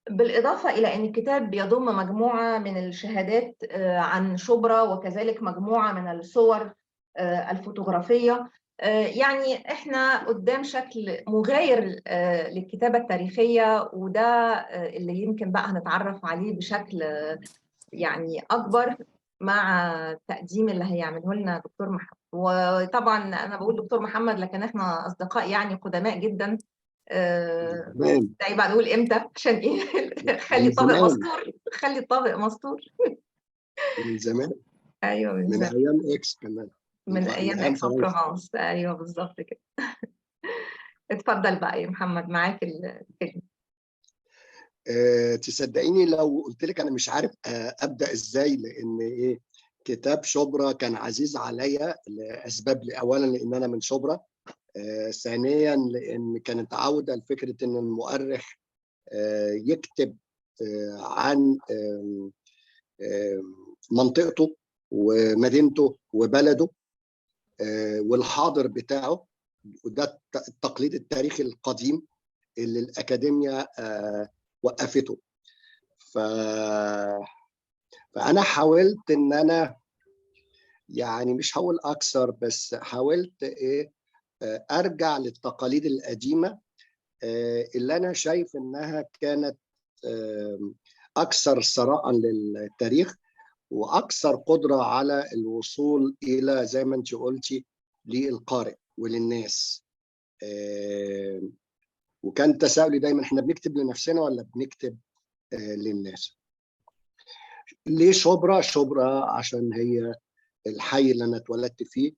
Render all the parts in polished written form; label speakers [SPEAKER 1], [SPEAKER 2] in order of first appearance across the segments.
[SPEAKER 1] بالإضافة إلى أن الكتاب بيضم مجموعة من الشهادات عن شبرا، وكذلك مجموعة من الصور الفوتوغرافية. يعني إحنا قدام شكل مغاير للكتابة التاريخية، وده اللي يمكن بقى هنتعرف عليه بشكل يعني أكبر مع التقديم اللي هيعمله لنا دكتور محمد. وطبعا أنا بقول دكتور محمد لكن إحنا أصدقاء يعني قدماء جدا.
[SPEAKER 2] زمان.
[SPEAKER 1] طيب نقول امتى عشان ايه؟ خلي
[SPEAKER 2] من
[SPEAKER 1] الطابق
[SPEAKER 2] زمان.
[SPEAKER 1] مستور، خلي الطابق مستور.
[SPEAKER 2] من زمان.
[SPEAKER 1] ايوه من
[SPEAKER 2] من
[SPEAKER 1] زمان،
[SPEAKER 2] ايام اكس كمان.
[SPEAKER 1] من
[SPEAKER 2] من
[SPEAKER 1] ايام
[SPEAKER 2] ايام
[SPEAKER 1] اكس اون
[SPEAKER 2] فرنسا.
[SPEAKER 1] برافانس. ايوه بالظبط كده. اتفضل بقى يا محمد، معاك الكلمه.
[SPEAKER 2] تصدقيني لو قلت لك انا مش عارف ابدا ازاي، لان ايه، كتاب شبرا كان عزيز عليا لاسباب. اولا لان انا من شبرا، ثانيا لان كانت عوده لفكره ان المؤرخ يكتب عن منطقته ومدينته وبلده والحاضر بتاعه. وده التقليد التاريخي القديم اللي الأكاديمية وقفته. فأنا حاولت إن أنا يعني مش هقول أكثر، بس حاولت إيه أرجع للتقاليد القديمة اللي أنا شايف إنها كانت أكثر ثراء للتاريخ وأكثر قدرة على الوصول إلى زي ما أنت قلتي للقارئ وللناس. وكان تساؤلي دايما احنا بنكتب لنفسنا ولا بنكتب للناس؟ ليه شبرا؟ شبرا عشان هي الحي اللي انا اتولدت فيه،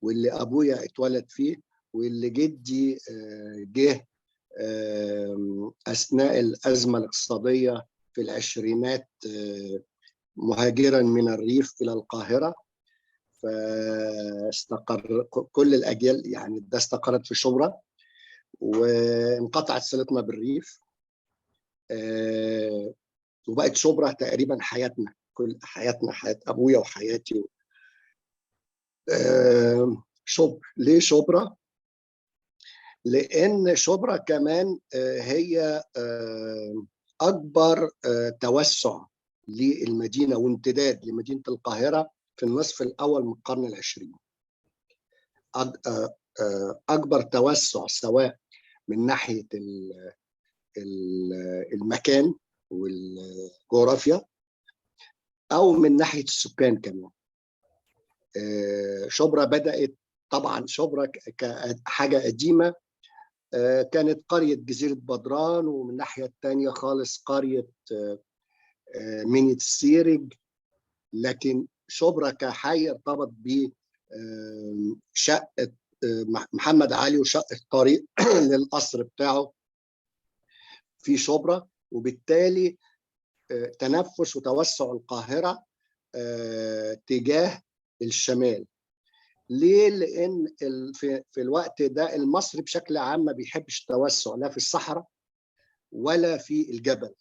[SPEAKER 2] واللي ابويا اتولد فيه، واللي جدي جه اثناء الازمه الاقتصاديه في العشرينات مهاجرا من الريف الى القاهره. فاستقر كل الاجيال يعني ده استقرت في شبرا، وانقطعت صلتنا بالريف. وبقت شبرا تقريبا حياتنا، كل حياتنا، حياة أبويا وحياتي. شبرا. ليه شبرا؟ لأن شبرا كمان هي أكبر توسع للمدينة وامتداد لمدينة القاهرة في النصف الأول من القرن العشرين. أكبر توسع سواء من ناحية المكان والجغرافيا أو من ناحية السكان كمان. شبرا بدأت طبعا شبرا كحاجة قديمة، كانت قرية جزيرة بدران، ومن الناحية الثانية خالص قرية منية السيرج. لكن شبرا كحي ارتبط ب شقة محمد علي وشق الطريق للقصر بتاعه في شبرا، وبالتالي تنفس وتوسع القاهرة تجاه الشمال. ليه؟ لأن في الوقت ده المصري بشكل عام ما بيحبش التوسع لا في الصحراء ولا في الجبل.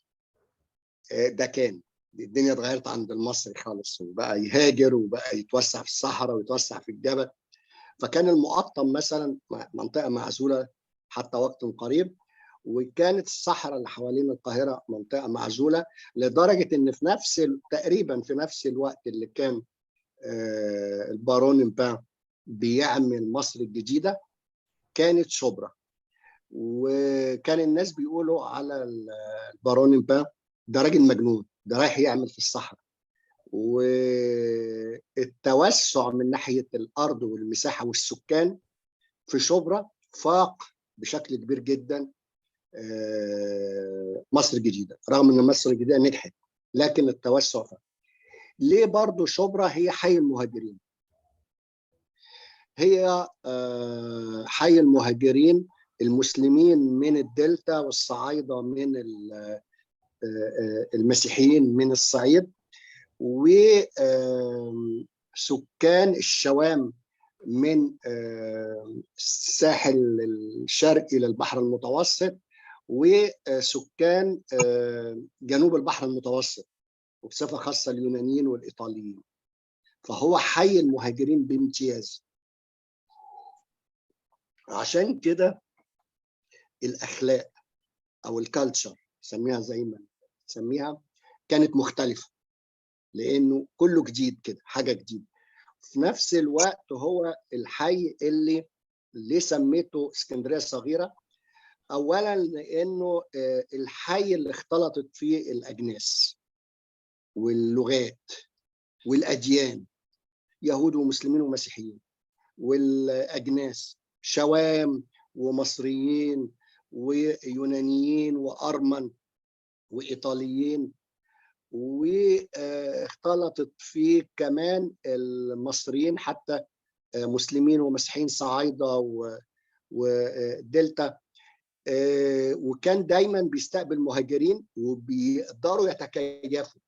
[SPEAKER 2] ده كان الدنيا اتغيرت عند المصري خالص، وبقى يهاجر وبقى يتوسع في الصحراء ويتوسع في الجبل. فكان المقطم مثلا منطقة معزولة حتى وقت قريب، وكانت الصحراء اللي حوالين القاهرة منطقة معزولة، لدرجة ان في تقريبا في نفس الوقت اللي كان البارون امبان بيعمل مصر الجديدة كانت شبرا. وكان الناس بيقولوا على البارون امبان ده راجل مجنون، ده رايح يعمل في الصحراء. والتوسع من ناحية الأرض والمساحة والسكان في شبرا فاق بشكل كبير جدا مصر الجديدة، رغم ان مصر الجديدة نجحت لكن التوسع فاق. ليه برضو شبرا هي حي المهاجرين؟ هي حي المهاجرين المسلمين من الدلتا والصعايدة من المسيحيين من الصعيد، وسكان الشوام من الساحل الشرقي للبحر المتوسط، وسكان جنوب البحر المتوسط وبصفة خاصة اليونانيين والإيطاليين. فهو حي المهاجرين بامتياز. عشان كده الأخلاق أو الكالتشر سميها زي ما نسميها، كانت مختلفه لانه كله جديد كده، حاجه جديده. في نفس الوقت هو الحي اللي ليه سميته اسكندريه صغيره؟ اولا لانه الحي اللي اختلطت فيه الاجناس واللغات والاديان، يهود ومسلمين ومسيحيين، والاجناس شوام ومصريين ويونانيين وارمن وايطاليين، واختلطت فيه كمان المصريين حتى مسلمين ومسيحيين صعايده ودلتا. وكان دايما بيستقبل مهاجرين وبيقدروا يتكيفوا.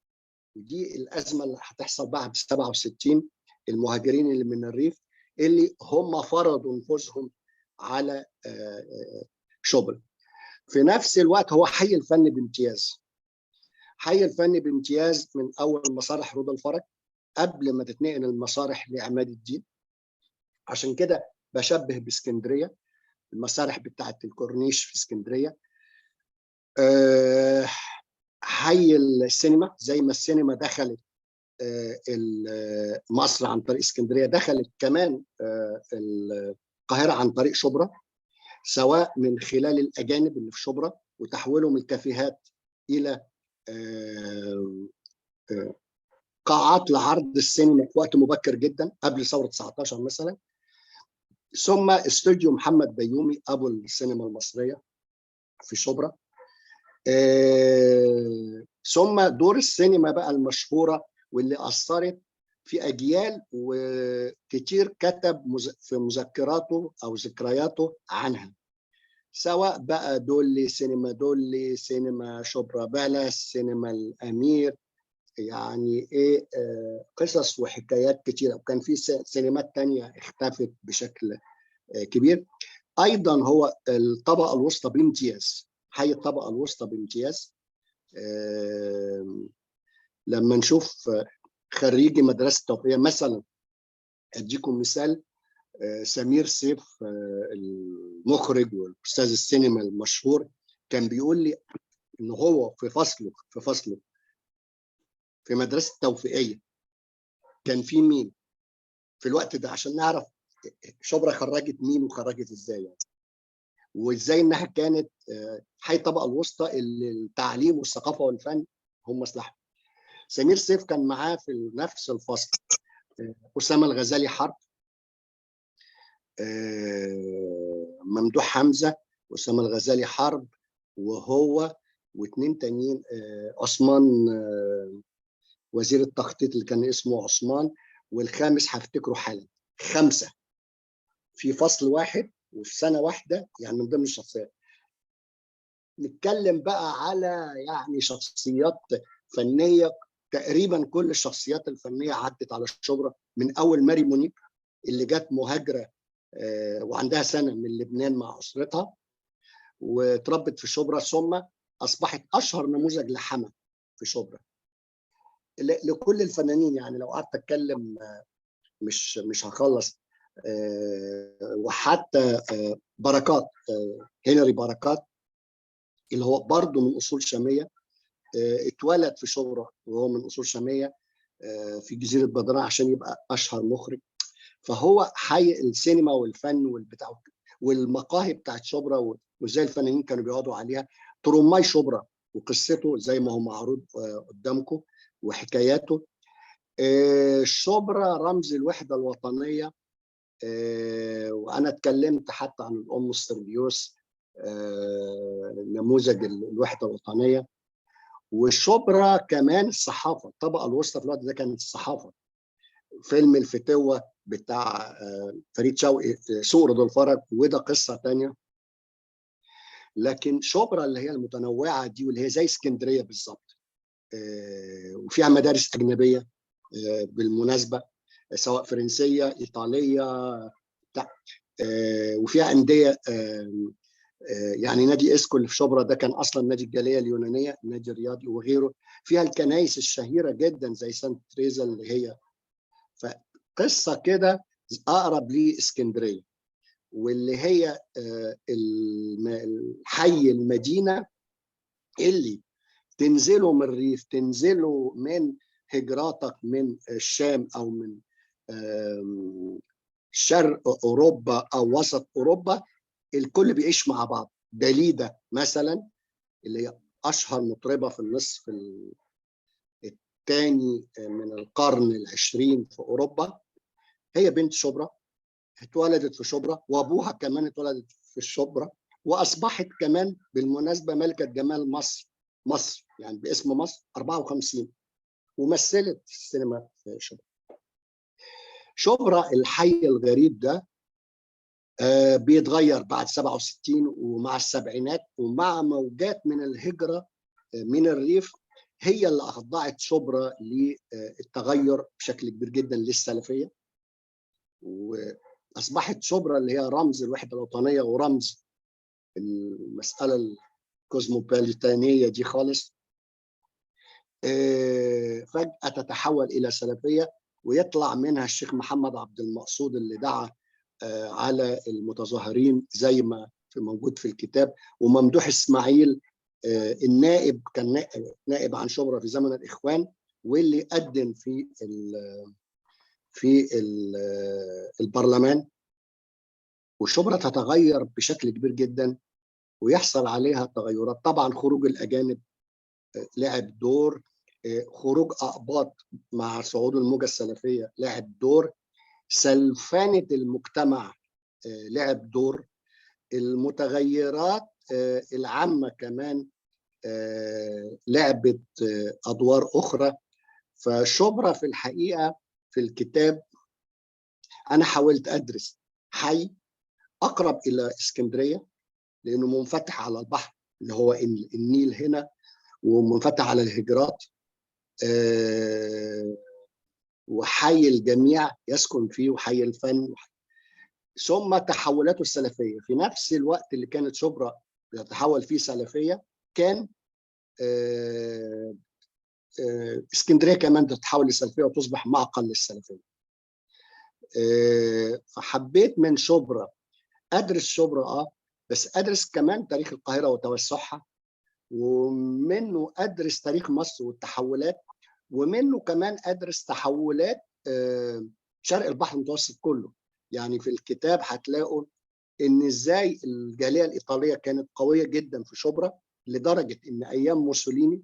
[SPEAKER 2] ودي الازمه اللي هتحصل بعد 67، المهاجرين اللي من الريف اللي هم فرضوا نفوذهم على شبرا. في نفس الوقت هو حي الفن بامتياز، حي الفن بامتياز من اول مسارح رضا الفرج قبل ما تتنقل المسارح لعماد الدين. عشان كده بشبه باسكندريه، المسارح بتاعت الكورنيش في اسكندريه. حي السينما، زي ما السينما دخلت مصر عن طريق اسكندريه، دخلت كمان القاهره عن طريق شبرا، سواء من خلال الاجانب اللي في شبرا وتحويلهم الكافيهات الى قاعات لعرض السينما في وقت مبكر جدا قبل ثوره 19 مثلا، ثم استوديو محمد بيومي ابو السينما المصريه في شبرا، ثم دور السينما بقى المشهوره واللي اثرت في اجيال، وكتير كتب في مذكراته او ذكرياته عنها، سواء بقى دولي سينما شبرا بالاس، سينما الامير، يعني ايه قصص وحكايات كتيره. وكان في سينمات تانية اختفت بشكل كبير. ايضا هو الطبقه الوسطى بامتياز، حي الطبقه الوسطى بامتياز. لما نشوف خريجي مدرسه التوفيق مثلا، اديكم مثال، سمير سيف المخرج والاستاذ السينما المشهور، كان بيقول لي ان هو في فصله في مدرسه التوفيقيه كان في مين في الوقت ده، عشان نعرف شبرا خرجت مين وخرجت ازاي يعني. وازاي انها كانت حي الطبقه الوسطى اللي التعليم والثقافه والفن هم مصلحه. سمير سيف كان معاه في نفس الفصل اسامه الغزالي حرب، ممدوح حمزه، اسامه الغزالي حرب، وهو واثنين تانيين، عثمان وزير التخطيط اللي كان اسمه عثمان، والخامس هفتكره حالا. 5 في فصل واحد وفي سنه واحده، يعني من ضمن الشخصيات. نتكلم بقى على يعني شخصيات فنيه، تقريبا كل الشخصيات الفنيه عدت على شبرا، من اول ماري مونيك اللي جت مهاجره وعندها سنه من لبنان مع اسرتها وتربت في شبرا، ثم اصبحت اشهر نموذج لحما في شبرا. لكل الفنانين يعني لو قعدت اتكلم مش هخلص. وحتى بركات، هنري بركات اللي هو برضه من اصول شاميه، اتولد في شبرا وهو من اصول شاميه في جزيره بدران عشان يبقى اشهر مخرج. فهو حي السينما والفن والبتاع والمقاهي بتاعت شبرا، وازاي الفنانين كانوا بيقعدوا عليها. ترماي شبرا وقصته زي ما هو معروض قدامكم وحكاياته. شبرا رمز الوحده الوطنيه، وانا اتكلمت حتى عن الام السربيوس، نموذج الوحده الوطنيه. والشبرا كمان الصحافه، الطبقه الوسطى في الوقت ده كانت الصحافه. فيلم الفتوه بتاع فريد شوقي، سوق رضا الفرج، وده قصه ثانيه. لكن شبرا اللي هي المتنوعه دي واللي هي زي اسكندريه بالظبط، وفيها مدارس اجنبيه بالمناسبه، سواء فرنسيه ايطاليه بتاع، وفيها انديه، يعني نادي اسكو اللي في شبرا ده كان اصلا نادي الجاليه اليونانيه، نادي رياضي وغيره. فيها الكنائس الشهيره جدا زي سانت تريزا اللي هي، فقصه كده اقرب لاسكندريه، واللي هي الحي المدينه اللي تنزلوا من الريف، تنزلوا من هجراتك من الشام او من شرق اوروبا او وسط اوروبا، الكل بيعيش مع بعض. داليدا مثلا اللي هي اشهر مطربه في النصف الثاني من القرن العشرين في اوروبا، هي بنت شبرا، اتولدت في شبرا، وابوها كمان اتولدت في الشبرا، واصبحت كمان بالمناسبه ملكه جمال مصر يعني باسم مصر 54، ومثلت في السينما في شبرا. شبرا الحي الغريب ده بيتغير بعد 67 ومع السبعينات ومع موجات من الهجرة من الريف، هي اللي أخضعت شبرا للتغير بشكل كبير جدا للسلفية، وأصبحت شبرا اللي هي رمز الوحدة الوطنية ورمز المسألة الكوزموبوليتانية دي خالص، فجأة تتحول إلى سلفية، ويطلع منها الشيخ محمد عبد المقصود اللي دعا على المتظاهرين زي ما موجود في الكتاب، وممدوح إسماعيل النائب، كان نائب عن شبرا في زمن الإخوان، واللي قدم في البرلمان. وشبرا تتغير بشكل كبير جدا ويحصل عليها تغيرات. طبعا خروج الأجانب لعب دور، خروج أقباط مع صعود الموجة السلفية لعب دور، سلفنة المجتمع لعب دور، المتغيرات العامة كمان لعبت أدوار أخرى. فشبرا في الحقيقة في الكتاب أنا حاولت أدرس حي أقرب إلى اسكندرية لأنه منفتح على البحر اللي هو النيل هنا، ومنفتح على الهجرات، وحي الجميع يسكن فيه، وحي الفن، ثم تحولاته السلفية. في نفس الوقت اللي كانت شبرا بتتحول فيه سلفية، كان اسكندرية كمان تتحول لسلفية وتصبح معقل للسلفية. فحبيت من شبرا أدرس شبرا بس أدرس كمان تاريخ القاهرة وتوسعها، ومنه أدرس تاريخ مصر والتحولات، ومنه كمان أدرس تحولات شرق البحر المتوسط كله. يعني في الكتاب هتلاقوا إن إزاي الجالية الإيطالية كانت قوية جدا في شبرا، لدرجة إن أيام موسوليني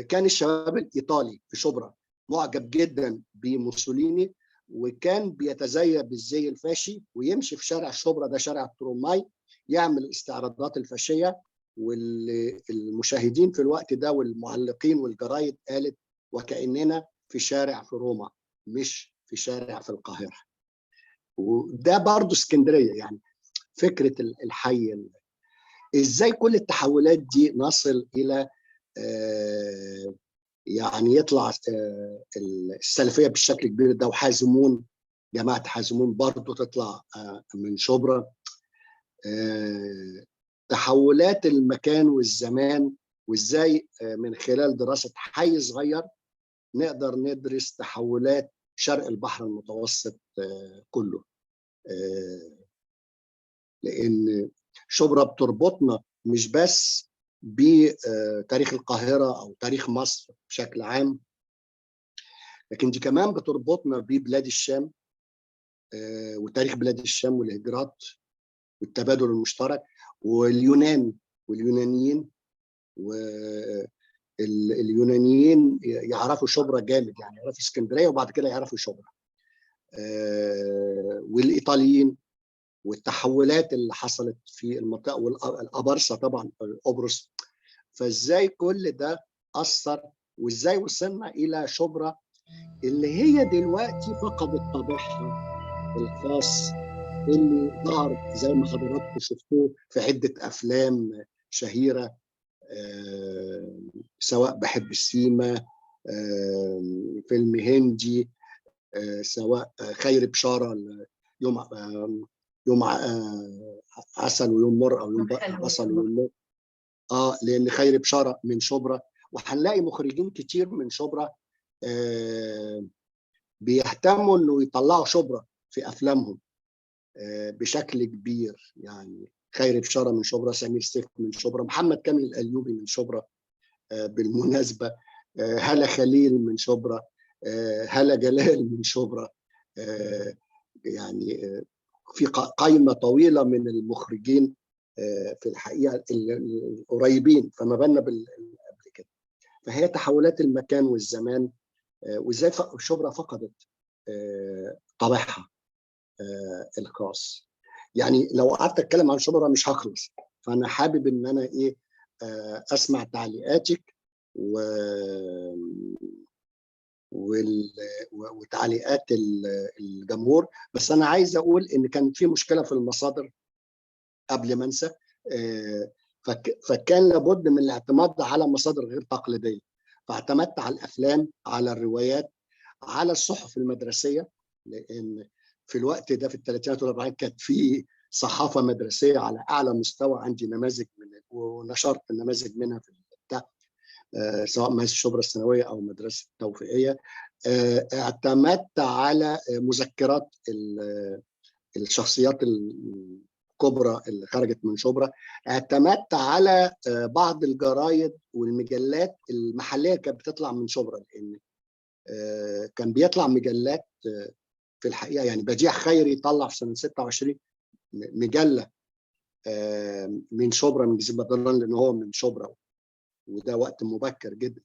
[SPEAKER 2] كان الشباب الإيطالي في شبرا معجب جدا بموسوليني، وكان بيتزيى بالزي الفاشي ويمشي في شارع شبرا، ده شارع التروماي، يعمل الاستعراضات الفاشية. والمشاهدين في الوقت ده والمعلقين والجرايد قالت وكأننا في شارع في روما مش في شارع في القاهرة. وده برضو اسكندرية، يعني فكرة الحي. ازاي كل التحولات دي نصل إلى يعني يطلع السلفية بالشكل الكبير ده، وحازمون، جماعة حازمون برضو تطلع من شبرا. تحولات المكان والزمان، وازاي من خلال دراسة حي صغير نقدر ندرس تحولات شرق البحر المتوسط كله. لأن شبرا بتربطنا مش بس بتاريخ القاهرة أو تاريخ مصر بشكل عام، لكن دي كمان بتربطنا ببلاد الشام وتاريخ بلاد الشام والهجرات والتبادل المشترك، واليونان واليونانيين. واليونانيين يعرفوا شبرا جامد، يعني يعرفوا اسكندريه وبعد كده يعرفوا شبرا. والايطاليين والتحولات اللي حصلت في المنطقه، والابرصه طبعا قبرص. فازاي كل ده اثر، وازاي وصلنا الى شبرا اللي هي دلوقتي فقدت طابعها الخاص، اللي ظهر زي ما حضراتكم شفتوه في عدة أفلام شهيرة، سواء بحب السيما، فيلم هندي، سواء خير بشارة، يوم يوم عسل ويوم مر، أو يوم عسل ويوم مر. لأن خير بشارة من شبرا، وهنلاقي مخرجين كتير من شبرا بيهتموا إنه يطلعوا شبرا في أفلامهم بشكل كبير. يعني خيري بشاره من شبرا، سمير سيف من شبرا، محمد كامل الايوبي من شبرا بالمناسبه، هالة خليل من شبرا، هالة جلال من شبرا. يعني في قائمه طويله من المخرجين في الحقيقه القريبين، فما بالنا قبل كده. فهي تحولات المكان والزمان، وازاي شبرا فقدت طابعها الخاص. يعني لو قعدت اتكلم عن شبرا مش هخلص، فانا حابب ان انا ايه اسمع تعليقاتك وتعليقات الجمهور. بس انا عايز اقول ان كان في مشكله في المصادر قبل ما انسى، فكان لابد من الاعتماد على مصادر غير تقليديه، فاعتمدت على الافلام، على الروايات، على الصحف المدرسيه، لان في الوقت ده في الثلاثينات والاربعينات كانت في صحافه مدرسيه على اعلى مستوى. عندي نماذج ونشرت نماذج منها في البتاع، سواء مدرسه شبرا الثانويه او مدرسه التوفيقيه. اعتمدت على مذكرات الشخصيات الكبرى اللي خرجت من شبرا. اعتمدت على بعض الجرايد والمجلات المحليه كانت بتطلع من شبرا، لان كان بيطلع مجلات في الحقيقه. يعني بديع خيري طلع في سنه 26 مجله من شبرا، من جزيره بدران، لان هو من شبرا، وده وقت مبكر جدا.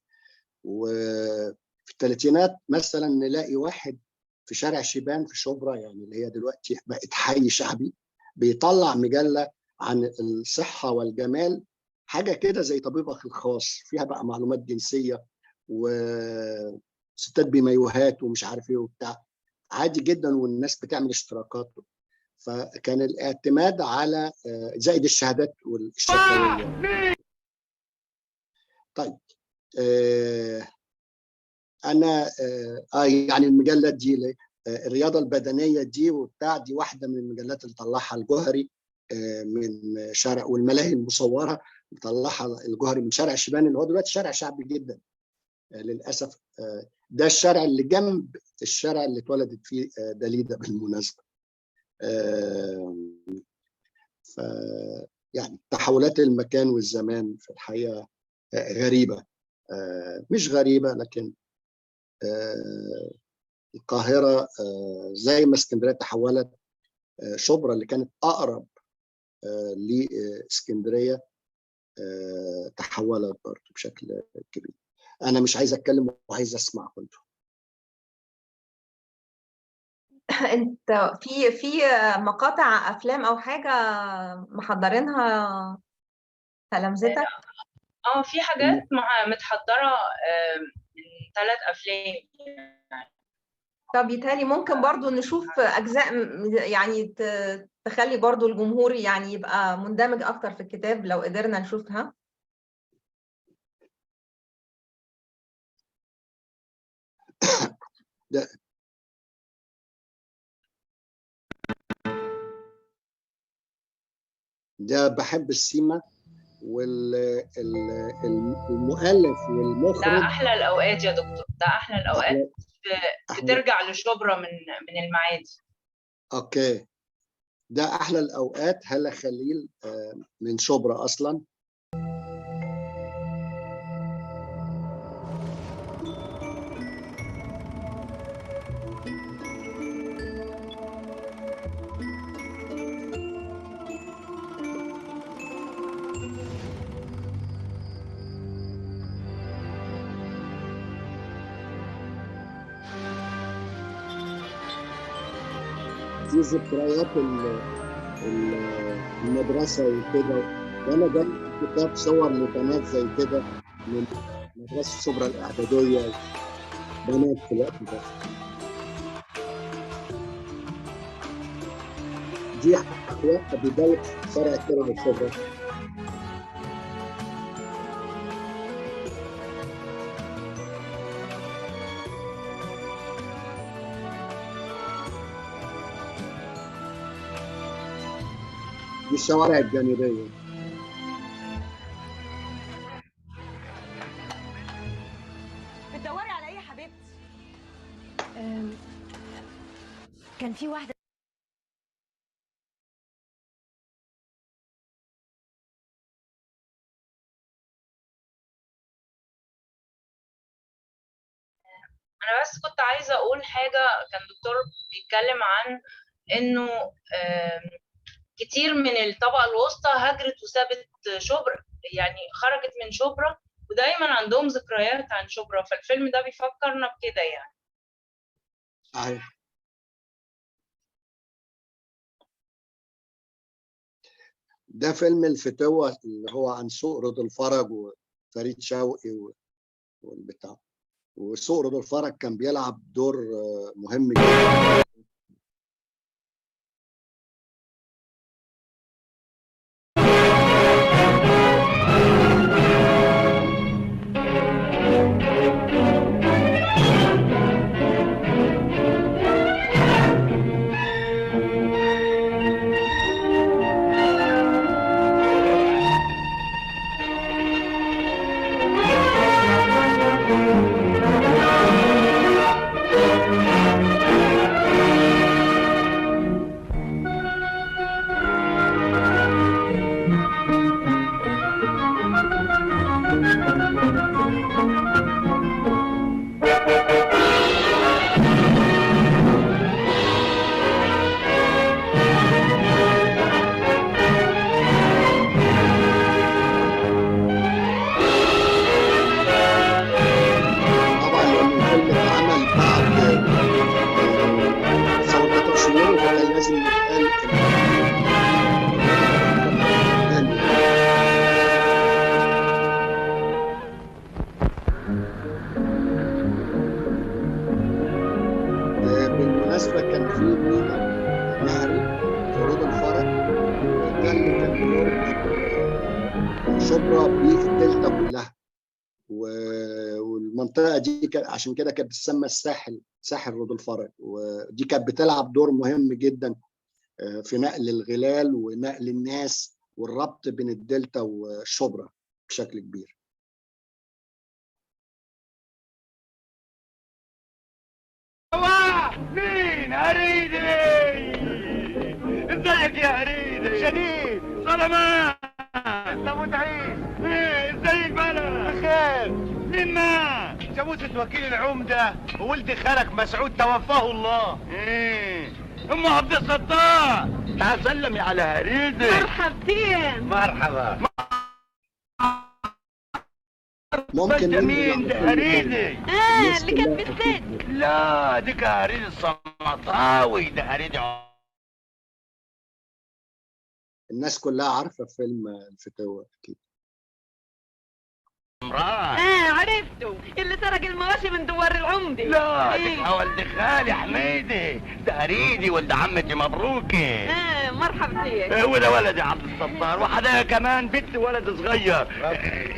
[SPEAKER 2] وفي الثلاثينات مثلا نلاقي واحد في شارع شيبان في شبرا، يعني اللي هي دلوقتي بقت حي شعبي، بيطلع مجله عن الصحه والجمال، حاجه كده زي طبيبك الخاص، فيها بقى معلومات جنسيه وستات بمايوهات ومش عارف ايه وبتاع، عادي جدا، والناس بتعمل اشتراكات. فكان الاعتماد على زائد الشهادات والشفويه. طيب انا يعني المجلات دي الرياضه البدنيه دي وبتاع، دي واحده من المجلات اللي طلعها الجوهري من شارع، والملاهي المصوره طلعها الجوهري من شارع شيبان، اللي هو دلوقتي شارع شعبي جدا للاسف. ده الشارع اللي جنب الشارع اللي اتولدت فيه داليدا بالمناسبه. ف يعني تحولات المكان والزمان في الحقيقه غريبه، مش غريبه، لكن القاهره زي ما اسكندريه تحولت، شبرا اللي كانت اقرب لاسكندريه تحولت برضه بشكل كبير. انا مش عايز اتكلم وعايز اسمع كنتوا.
[SPEAKER 1] انت في مقاطع افلام او حاجه محضرينها تلامذتك؟
[SPEAKER 3] في حاجات متحضره من 3 افلام.
[SPEAKER 1] طب يتهيألي ممكن برضو نشوف اجزاء، يعني تخلي برضو الجمهور يعني يبقى مندمج اكتر في الكتاب لو قدرنا نشوفها.
[SPEAKER 2] ده بحب السيما والمؤلف
[SPEAKER 3] ده
[SPEAKER 2] والمخرج.
[SPEAKER 3] احلى الاوقات يا دكتور، ده احلى الاوقات. بترجع لشبرا من المعادي.
[SPEAKER 2] اوكي، ده احلى الاوقات. هالة خليل من شبرا اصلا. دي ذكريات المدرسه وكده، وانا جايب كتاب صور لبنات زي كده من مدرسه شبرا الاعداديه، بنات في الوقت ده. دي وقت بدايه شارع كرم الشبرا. دي الشوارع الجانبيه.
[SPEAKER 4] بتدوري على ايه يا حبيبتي؟ كان في واحدة
[SPEAKER 3] انا بس كنت عايزه اقول حاجه. كان دكتور بيتكلم عن انه كتير من الطبقه الوسطى هجرت وسابت شبرا، يعني خرجت من شبرا ودايما عندهم ذكريات عن شبرا، فالفيلم ده بيفكرنا بكده يعني.
[SPEAKER 2] صحيح. ده فيلم الفتوة اللي هو عن سوق رضا الفرج وفريد شوقي والبتاع، وسوق رضا الفرج كان بيلعب دور مهم جدا. بالمناسبة كان في ميناء نهري في رود الفرج، ده اللي كان بيربط شبرا بالدلتا كلها، والمنطقة دي عشان كده كانت بتسمى ساحل رود الفرج، ودي كانت بتلعب دور مهم جدا في نقل الغلال ونقل الناس والربط بين الدلتا وشبرا بشكل كبير.
[SPEAKER 5] مين هريدي؟ ازيك يا هريدي؟ شديد سلامات. انت متعيش؟ ايه ازيك بلا؟ بخير. مين ما؟ جاموسة وكيل العمدة وولد خالك مسعود توفاه الله. ام عبد الستار، تعال سلمي على هريدي.
[SPEAKER 4] مرحبتين.
[SPEAKER 5] مرحبا.
[SPEAKER 2] ممكن
[SPEAKER 5] مين ده هريدي؟
[SPEAKER 4] اللي كان في السجن.
[SPEAKER 5] لا دي هريدي الصمطاوي، ده هريدي.
[SPEAKER 2] الناس كلها عارفة فيلم الفتوة أكيد.
[SPEAKER 4] عرفته، اللي سرق المواشي من دوار العمدة.
[SPEAKER 5] لا دي ولد خالي حميدي، ده هريدي ولد عمتي مبروكي.
[SPEAKER 4] مرحبتين.
[SPEAKER 5] وده ولدي عبد الستار، وحدايا كمان بنت ولد صغير.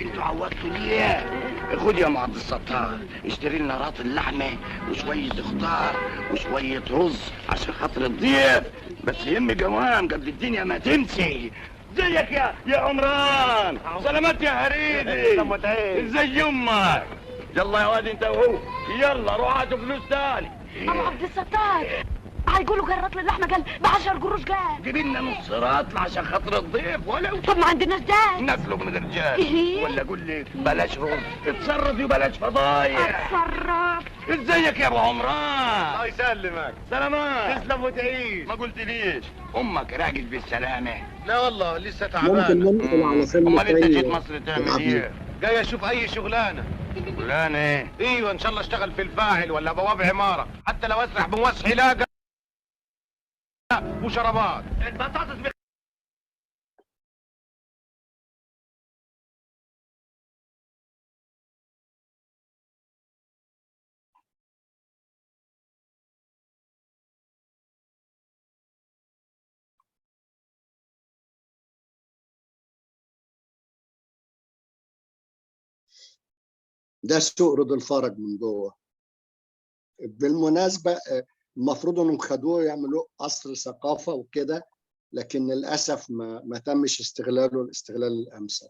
[SPEAKER 5] انتوا عوضتوا ليه؟ خد يا ام عبد الستار اشتري لنا راطل لحمه وشويه خضار وشويه رز عشان خاطر الضيف، بس يم جوام قبل الدنيا ما تمشي. ازيك يا عمران؟ سلامات يا هريدي. ازي امك؟ يلا يا واد انت وهو، يلا روح هاتوا فلوس تاني.
[SPEAKER 4] ابو عبد الستار هيقولوا جرات اللحمه قال ب10 قروش قال.
[SPEAKER 5] جيب لنا نص راتل عشان خاطر الضيف ولو.
[SPEAKER 4] طب ما عندناش ده.
[SPEAKER 5] ناكله من الرجال. ولا اقول لك بلاش رز، اتصرفي وبلاش فضايح.
[SPEAKER 4] اتصرف.
[SPEAKER 5] ازيك يا ابو عمران؟
[SPEAKER 6] الله يسلمك.
[SPEAKER 5] سلامات.
[SPEAKER 6] تسلم وتعيش.
[SPEAKER 5] ما قلت ليش امك راجل بالسلامه؟
[SPEAKER 6] لا والله لسه
[SPEAKER 2] ممكن
[SPEAKER 6] تعبان.
[SPEAKER 2] ننقل على فيلم
[SPEAKER 5] امال انت
[SPEAKER 2] تاني
[SPEAKER 5] جيت مصر تعمل ايه؟
[SPEAKER 6] جاي اشوف اي شغلانه.
[SPEAKER 5] شغلانه ايه؟
[SPEAKER 6] ايوه ان شاء الله اشتغل في الفاعل ولا بواب عماره، حتى لو اسرح بموسح علاقه وشرابات.
[SPEAKER 5] البطاطس
[SPEAKER 2] ده سوق رضا الفرج من جوه. بالمناسبة المفروض انهم خدوه يعملوا قصر ثقافة وكده، لكن للأسف ما تمش استغلاله الاستغلال الأمثل.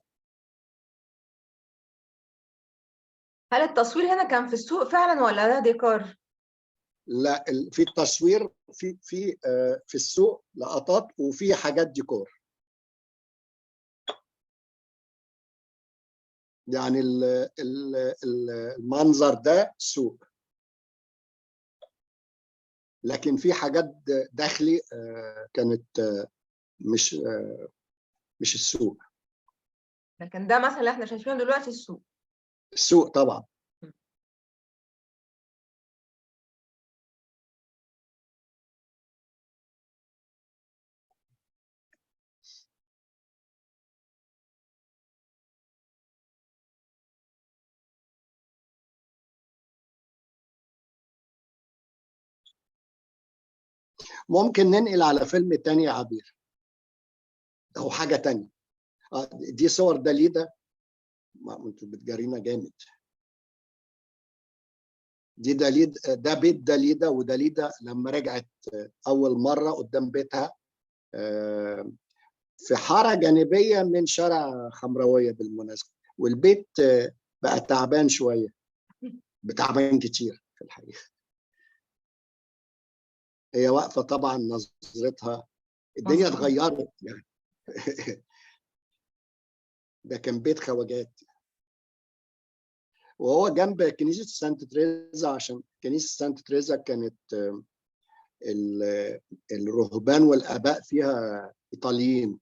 [SPEAKER 1] هل التصوير هنا كان في السوق فعلا ولا ده ديكور؟
[SPEAKER 2] لا، في التصوير في السوق لقطات وفي حاجات ديكور. يعني المنظر ده سوق. لكن في حاجات داخلي كانت مش السوق.
[SPEAKER 1] لكن ده مثلا اللي احنا شايفينه دلوقتي السوق.
[SPEAKER 2] السوق طبعا. ممكن ننقل على فيلم تاني يا عبير او حاجه تانية. دي صور داليدا، ما انتوا بتجارينا جامد. دي ده بيت داليدا، وداليدا لما رجعت اول مره قدام بيتها في حاره جانبيه من شارع خمرويه بالمناسبه، والبيت بقى تعبان شويه، بتعبان كتير في الحقيقه. هي واقفه طبعا نظرتها، الدنيا اتغيرت يعني. ده كان بيت خواجات، وهو جنب كنيسه سانت تريزا، عشان كنيسه سانت تريزا كانت الرهبان والاباء فيها ايطاليين.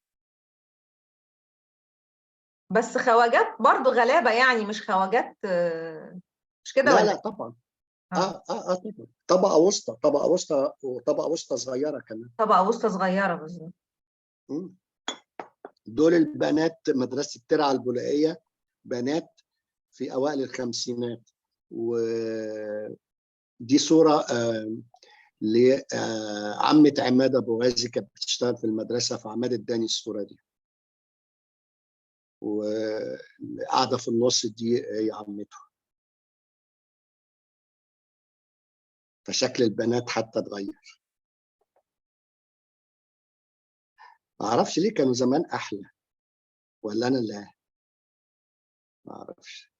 [SPEAKER 1] بس خواجات برضو غلابه يعني، مش خواجات مش كده
[SPEAKER 2] لا
[SPEAKER 1] ولا
[SPEAKER 2] لا
[SPEAKER 1] إيه؟
[SPEAKER 2] طبعا. طبعا طبقه وسطى، طبقه وسطى وطبقه وسطى صغيره كمان.
[SPEAKER 1] طبقه وسطى صغيره بالظبط.
[SPEAKER 2] دول البنات مدرسه الترعه البولائيه، بنات في اوائل الخمسينات. ودي صوره لعمة عماد ابو غازي، كانت بتشتغل في المدرسه، فعماد اداني الصوره دي. وقاعده في النص دي هي عمته. فشكل البنات حتى اتغير. ما اعرفش ليه كانوا زمان احلى، ولا انا اللي ما اعرفش.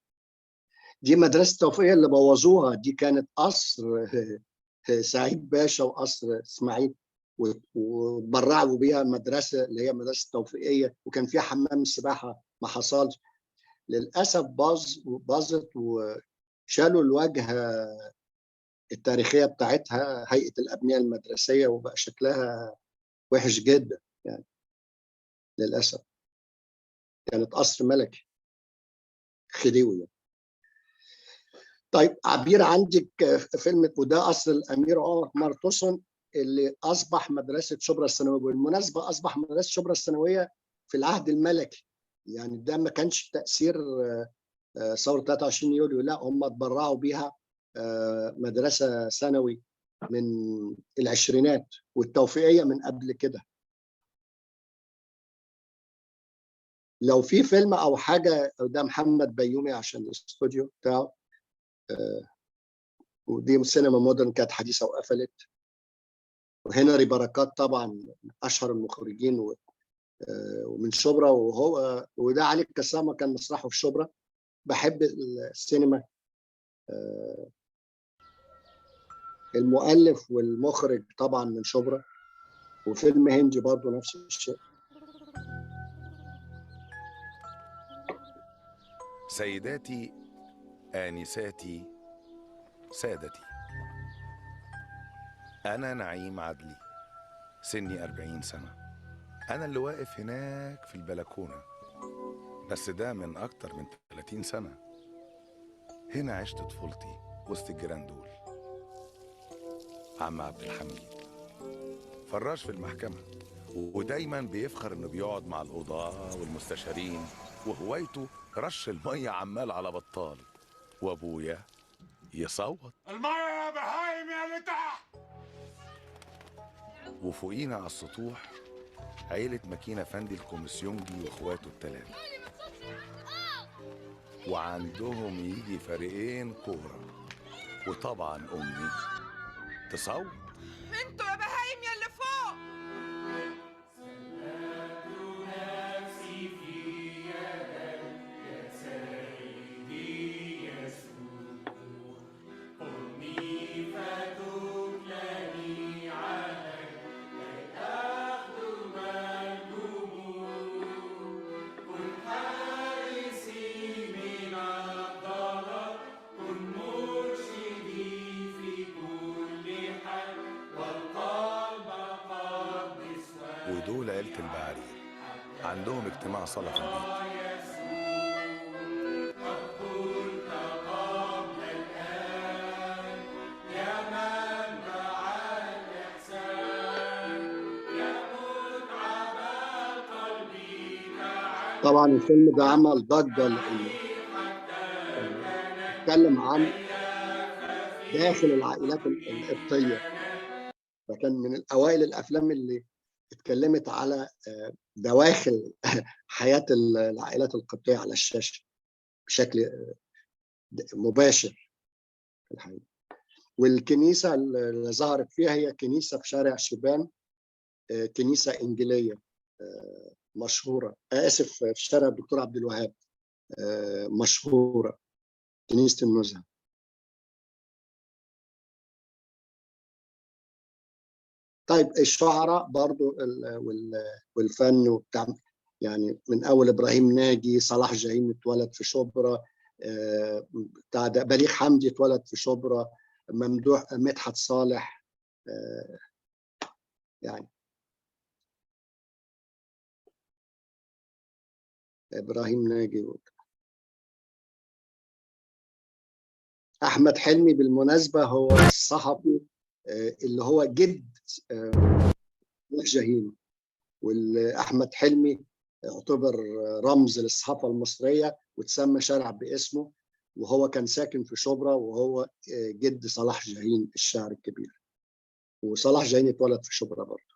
[SPEAKER 2] دي مدرسه توفيق اللي بوظوها، دي كانت قصر سعيد باشا وقصر اسماعيل، وبرعوا بيها مدرسه اللي هي مدرسه التوفيقيه، وكان فيها حمام سباحه، ما حصلش للاسف. باظت وشالوا الواجهه التاريخيه بتاعتها، هيئه الابنيه المدرسيه، وبقى شكلها وحش جدا يعني للاسف. كانت قصر ملكي خديوي. طيب عبير، عندك فيلم وده قصر الامير عمر توسن اللي اصبح مدرسه شبرا الثانويه. بالمناسبه اصبح مدرسه شبرا الثانويه في العهد الملكي، يعني ده ما كانش تاثير ثوره 23 يوليو، لا هم اتبرعوا بيها مدرسه ثانوي من العشرينات، والتوفيقيه من قبل كده. لو في فيلم او حاجه، ده محمد بيومي عشان الاستوديو بتاعه. ودي سينما مودرن كانت حديثه وقفلت. وهنري بركات طبعا من اشهر المخرجين ومن شبرا، وده علي الكسامه كان مسرحه في شبرا. بحب السينما. المؤلف والمخرج طبعا من شبرا. وفيلم هندي برضه نفس الشيء.
[SPEAKER 7] سيداتي، آنساتي، سادتي، أنا نعيم عدلي، سني 40 سنة. أنا اللي واقف هناك في البلكونة، بس ده من أكتر من 30 سنة. هنا عشت طفولتي وسط الجيران دول. عم عبد الحميد فراش في المحكمة، ودايما بيفخر إنه بيقعد مع القضاة والمستشارين، وهوايته رش المية عمال على بطال. وأبويا يصوت
[SPEAKER 6] المية يا بهايم يا اللي تحت.
[SPEAKER 7] وفوقينا على السطوح عيلة مكينة فندي الكوميسيونجي واخواته التلاتة، وعندهم يجي فريقين كورة. وطبعا أمي تصوت
[SPEAKER 8] انتوا يا بهايم يا اللي فوق.
[SPEAKER 7] ودول عيلة البعارير عندهم اجتماع صلاة في البيت.
[SPEAKER 2] طبعا الفيلم ده عمل ضجة لأنه اتكلم عن داخل العائلات القبطية، فكان من الأوائل الأفلام اللي اتكلمت على دواخل حياة العائلات القبطية على الشاشة بشكل مباشر في الحقيقة. والكنيسة اللي ظهرت فيها هي كنيسة في شارع شبان، كنيسة إنجيلية مشهورة، آسف، في شارع الدكتور عبد الوهاب، مشهورة، كنيسة النزهة. طيب الشعراء برضو والفن وبتاع، يعني من أول إبراهيم ناجي، صلاح جاهين اتولد في شبرا، بتاع ده بليغ حمدي اتولد في شبرا، ممدوح مدحت صالح، يعني إبراهيم ناجي. أحمد حلمي بالمناسبة هو الصحفي اللي هو جد صلاح جاهين، والأحمد حلمي يعتبر رمز للصحافة المصرية وتسمى شارع باسمه، وهو كان ساكن في شبرا، وهو جد صلاح جاهين الشاعر الكبير، وصلاح جاهين اتولد في شبرا برضه.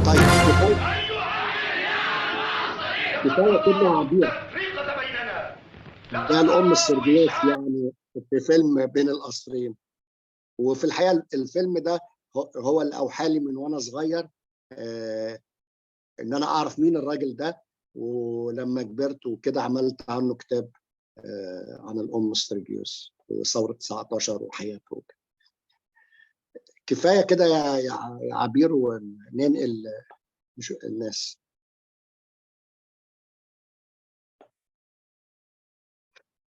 [SPEAKER 2] طيب كفاية كده عبير، ده الأم السرجيوس يعني في فيلم بين القصرين. وفي الحقيقة الفيلم ده هو اللي أوحى لي من وأنا صغير إن أنا أعرف مين الراجل ده، ولما كبرت وكده عملت عنه كتاب عن الأم سرجيوس وثورة 19 وحياته. كفاية كده يا عبير، وننقل الناس.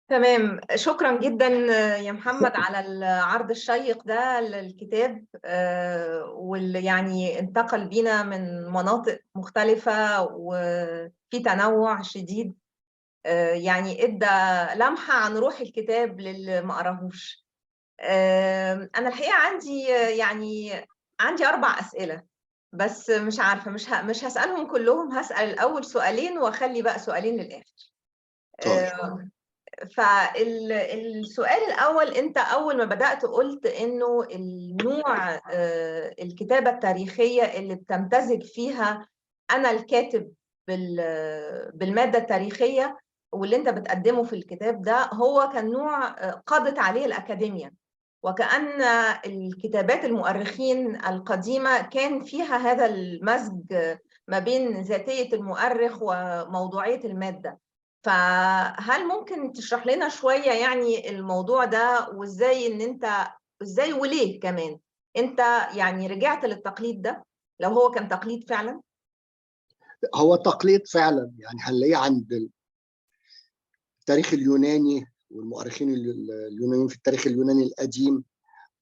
[SPEAKER 1] تمام، شكرا جدا يا محمد على العرض الشيق ده للكتاب، واللي يعني انتقل بينا من مناطق مختلفة وفي تنوع شديد، يعني ادى لمحة عن روح الكتاب للي ما قراهوش. انا الحقيقة عندي 4 أسئلة، بس مش عارفة، مش هسألهم كلهم، هسأل الأول سؤالين واخلي بقى سؤالين للآخر. فالسؤال الأول، أنت أول ما بدأت قلت إنه النوع الكتابة التاريخية اللي بتمتزج فيها أنا الكاتب بالمادة التاريخية، واللي أنت بتقدمه في الكتاب ده هو كان نوع قضت عليه الأكاديمية، وكأن الكتابات المؤرخين القديمة كان فيها هذا المزج ما بين ذاتية المؤرخ وموضوعية المادة. فهل ممكن تشرح لنا شوية يعني الموضوع ده، وازاي ان انت ازاي وليه كمان انت يعني رجعت للتقليد ده، لو هو كان تقليد فعلا؟
[SPEAKER 2] هو تقليد فعلا، يعني هنلاقيه عند التاريخ اليوناني والمؤرخين اليونانيين في التاريخ اليوناني القديم،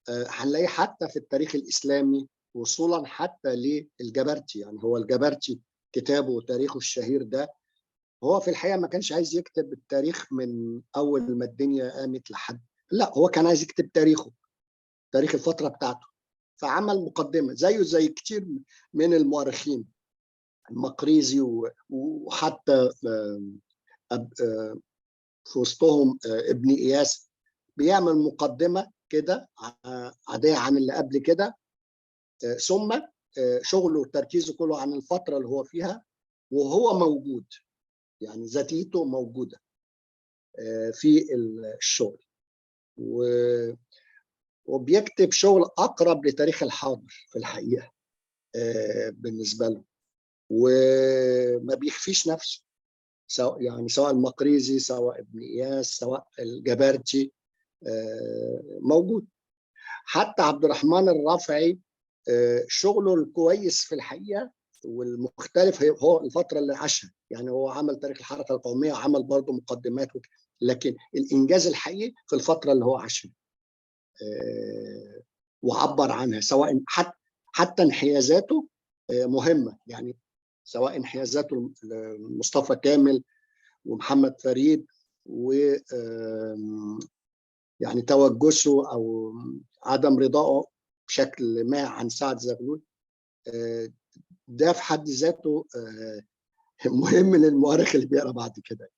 [SPEAKER 2] هنلاقيه حتى في التاريخ الإسلامي، وصولا حتى للجبرتي. يعني هو الجبرتي كتابه وتاريخه الشهير ده، هو في الحقيقة ما كانش عايز يكتب التاريخ من أول ما الدنيا قامت لحد، لا، هو كان عايز يكتب تاريخه، تاريخ الفترة بتاعته، فعمل مقدمة زيه زي كتير من المؤرخين، المقريزي وحتى في وسطهم ابن إياس، بيعمل مقدمة كده عادية عن اللي قبل كده، ثم شغله وتركيزه كله عن الفترة اللي هو فيها، وهو موجود، يعني ذاتيته موجودة في الشغل، وبيكتب شغل أقرب لتاريخ الحاضر في الحقيقة بالنسبة له، وما بيخفيش نفسه، سواء المقريزي، سواء ابن إياس، سواء الجبرتي، موجود. حتى عبد الرحمن الرافعي شغله الكويس في الحقيقة والمختلف هو الفترة اللي عاشها، يعني هو عمل تاريخ الحركة القومية، عمل برضه مقدمات لكن الإنجاز الحقيقي في الفترة اللي هو عاشها، وعبر عنها، سواء حتى انحيازاته مهمه، يعني سواء انحيازاته مصطفى كامل ومحمد فريد، و يعني توجسه او عدم رضائه بشكل ما عن سعد زغلول، ده في حد ذاته مهم للمؤرخ اللي بيقرا بعد كده.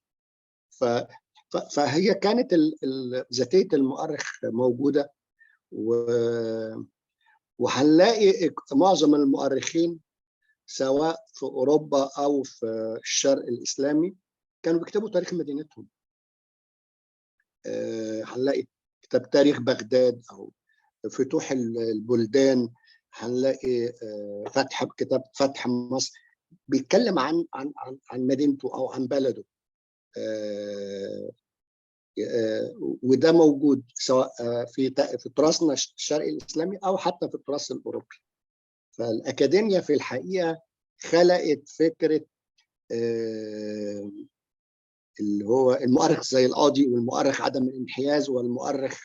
[SPEAKER 2] فهي كانت ذاتيه المؤرخ موجوده، وهنلاقي معظم المؤرخين سواء في اوروبا او في الشرق الاسلامي كانوا بيكتبوا تاريخ مدينتهم. هنلاقي كتاب تاريخ بغداد او فتوح البلدان، هنلاقي كتاب فتح مصر بيتكلم عن مدينته او عن بلده. وده موجود سواء في تراثنا الشرقي الاسلامي او حتى في التراث الاوروبي. فالاكاديميه في الحقيقه خلقت فكره اللي هو المؤرخ زي القاضي، والمؤرخ عدم الانحياز، والمؤرخ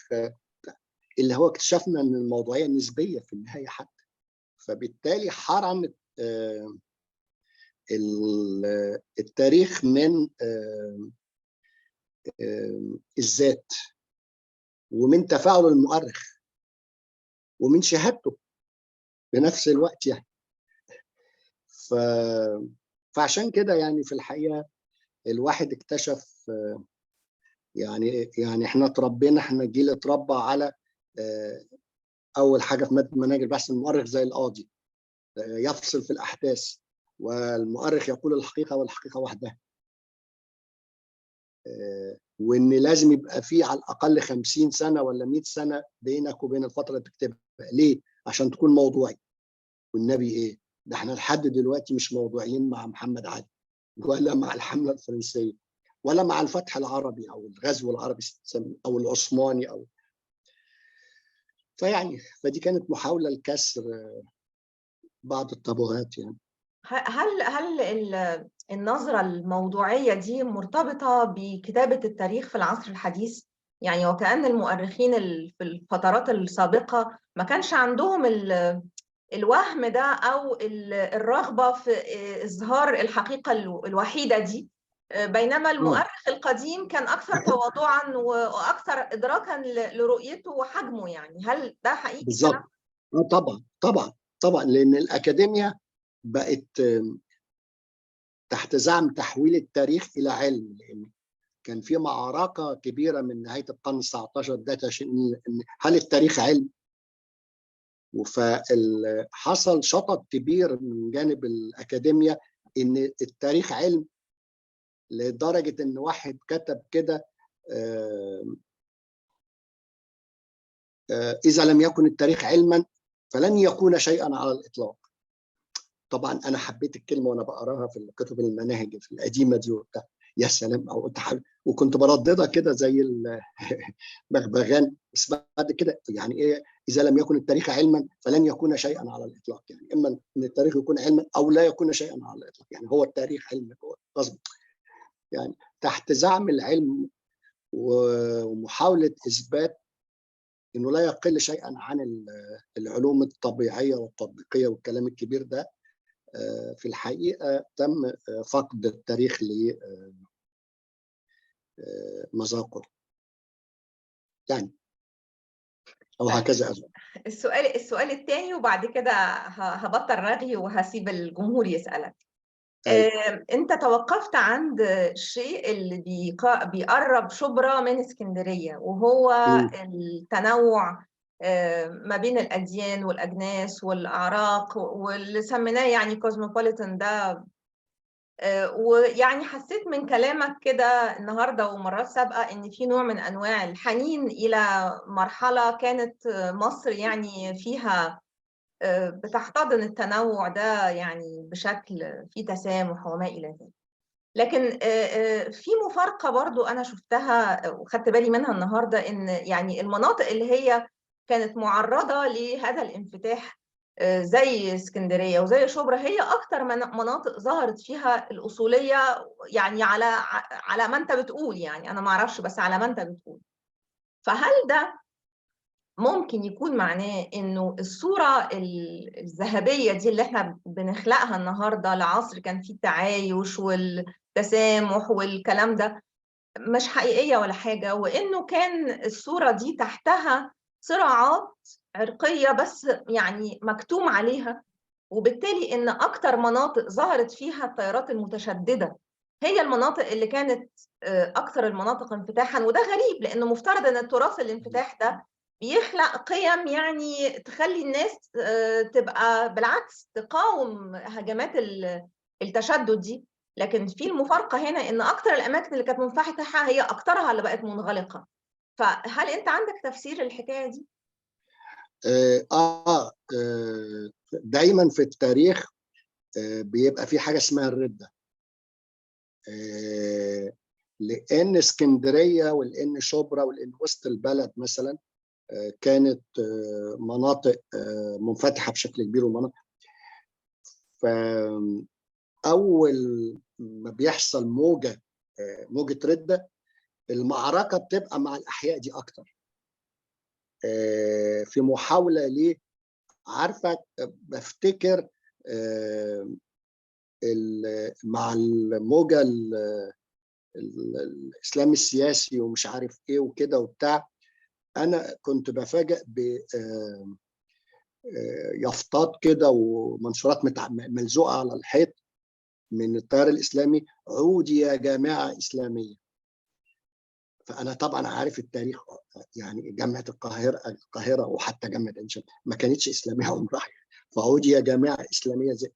[SPEAKER 2] اللي هو اكتشفنا ان الموضوعيه نسبيه في النهايه حتى. فبالتالي حرمت التاريخ من الذات، ومن تفاعل المؤرخ، ومن شهادته بنفس الوقت يعني. فعشان كده يعني في الحقيقه الواحد اكتشف يعني احنا جيل اتربى على اول حاجه في مناهج البحث المؤرخ زي القاضي يفصل في الاحداث، والمؤرخ يقول الحقيقه والحقيقه وحدها، وان لازم يبقى في على الاقل 50 سنه ولا 100 سنه بينك وبين الفتره اللي بتكتبها. ليه؟ عشان تكون موضوعي. والنبي ايه ده، احنا لحد دلوقتي مش موضوعيين مع محمد علي، ولا مع الحمله الفرنسيه، ولا مع الفتح العربي او الغزو العربي او العثماني او فدي كانت محاوله لكسر بعض التابوهات يعني.
[SPEAKER 1] هل النظرة الموضوعية دي مرتبطة بكتابة التاريخ في العصر الحديث؟ يعني وكأن المؤرخين في الفترات السابقة ما كانش عندهم الوهم ده أو الرغبة في إظهار الحقيقة الوحيدة دي، بينما المؤرخ القديم كان أكثر تواضعا وأكثر إدراكا لرؤيته وحجمه. يعني هل ده حقيقي؟
[SPEAKER 2] بالظبط. طبعا لأن الأكاديمية بقت تحت زعم تحويل التاريخ إلى علم، لأن كان في معركة كبيرة من نهاية القرن ال19 ده هل التاريخ علم؟ فحصل شطط كبير من جانب الأكاديمية إن التاريخ علم، لدرجة إن واحد كتب كده إذا لم يكن التاريخ علما فلن يكون شيئا على الإطلاق. طبعا أنا حبيت الكلمة وأنا بقراها في الكتب المناهج في القديمة دي وبتاع، يا سلام، أو وكنت برددها كده زي البغبغان. بس بعد كده يعني إيه إذا لم يكن التاريخ علما فلن يكون شيئا على الإطلاق، يعني إما أن التاريخ يكون علما أو لا يكون شيئا على الإطلاق، يعني هو التاريخ علم غصب، يعني تحت زعم العلم ومحاولة إثبات إنه لا يقل شيئا عن العلوم الطبيعية والتطبيقية والكلام الكبير ده. في الحقيقة تم فقد التاريخ لمذاقه يعني، أو هكذا أظن.
[SPEAKER 1] السؤال الثاني، وبعد كده هبطل رغي وهسيب الجمهور يسألك. أنت توقفت عند الشيء اللي بيقرب شبرا من اسكندرية، وهو التنوع ما بين الأديان والأجناس والأعراق، واللي سميناه يعني كوزموبوليتان ده. ويعني حسيت من كلامك كده النهاردة ومرات سابقة إن في نوع من أنواع الحنين إلى مرحلة كانت مصر يعني فيها بتحتضن التنوع ده يعني بشكل فيه تسامح وما إلى ذلك. لكن في مفارقة برضو أنا شفتها وخدت بالي منها النهاردة، إن يعني المناطق اللي هي كانت معرضة لهذا الانفتاح زي اسكندرية وزي شبرا هي أكتر مناطق ظهرت فيها الأصولية، يعني على ما أنت بتقول، يعني أنا ما أعرفش بس على ما أنت بتقول. فهل ده ممكن يكون معناه إنه الصورة الذهبية دي اللي إحنا بنخلقها النهاردة لعصر كان فيه التعايش والتسامح والكلام ده مش حقيقية ولا حاجة، وإنه كان الصورة دي تحتها صراعات عرقية بس يعني مكتوم عليها، وبالتالي إن أكتر مناطق ظهرت فيها التيارات المتشددة هي المناطق اللي كانت أكتر المناطق انفتاحا. وده غريب لأنه مفترض إن التراث الانفتاح ده بيخلق قيم يعني تخلي الناس تبقى بالعكس تقاوم هجمات التشدد دي. لكن في المفارقة هنا إن أكتر الأماكن اللي كانت منفتحة هي أكترها اللي بقت منغلقة. فهل أنت عندك تفسير للحكاية دي؟
[SPEAKER 2] دايما في التاريخ بيبقى في حاجة اسمها الردة، لأن اسكندرية ولأن شبرا ولأن وسط البلد مثلا كانت مناطق منفتحة بشكل كبير، ومناطق فأول ما بيحصل موجة ردة، المعركة بتبقى مع الأحياء دي أكتر، في محاولة ليه، عارفة بفتكر مع الموجة الإسلام السياسي ومش عارف إيه وكده وبتاع، أنا كنت بفاجئ ب يافطات كده ومنشورات ملزوقة على الحيط من التيار الإسلامي: عودي يا جامعة إسلامية. فأنا طبعا عارف التاريخ، يعني جامعة القاهرة وحتى جامعة عين شمس ما كانتش إسلامية عمرها، فعودي يا جامعة إسلامية زي.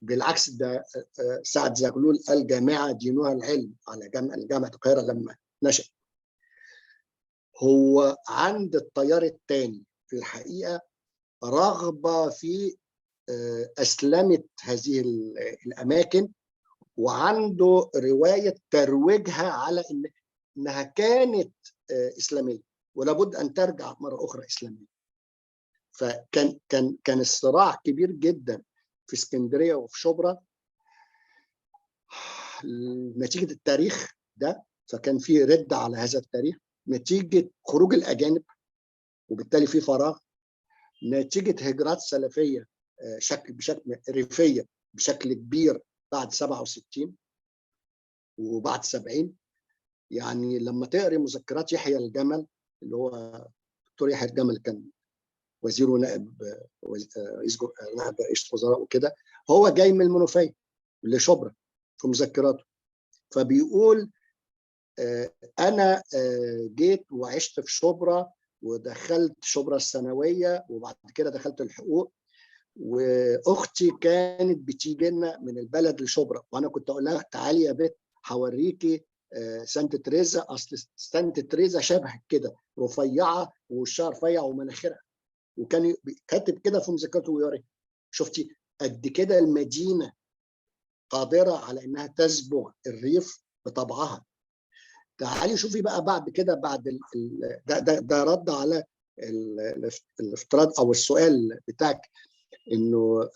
[SPEAKER 2] بالعكس، ده سعد زغلول قال جامعة دينها العلم على جامعة القاهرة لما نشأ. هو عند التيار الثاني في الحقيقة رغبة في أسلمة هذه الأماكن، وعنده رواية ترويجها على إنها كانت إسلامية ولابد أن ترجع مرة أخرى إسلامية. كان الصراع كبير جدا في اسكندرية وفي شبرا نتيجة التاريخ ده، فكان في رد على هذا التاريخ نتيجة خروج الأجانب وبالتالي في فراغ، نتيجة هجرات سلفية بشكل ريفية بشكل كبير بعد 67 وبعد 70. يعني لما تقري مذكرات يحيى الجمل اللي هو دكتور يحيى الجمل كان وزير ونائب نائب رئيس وزراء وكده، هو جاي من المنوفية لشبرا في مذكراته، فبيقول أنا جيت وعشت في شبرا ودخلت شبرا الثانوية وبعد كده دخلت الحقوق، واختي كانت بتيجي لنا من البلد لشبرا، وانا كنت اقول لها تعالي يا بنت هوريكي سانت تريزا، اصل سانت تريزا شبه كده رفيعه ووشها رفيع ومناخيرها، وكان كاتب كده في مذكرته ويوري. شفتي قد كده المدينه قادره على انها تسبغ الريف بطبعها. تعالي شوفي بقى بعد كده، بعد ده رد على الافتراض او السؤال بتاعك انه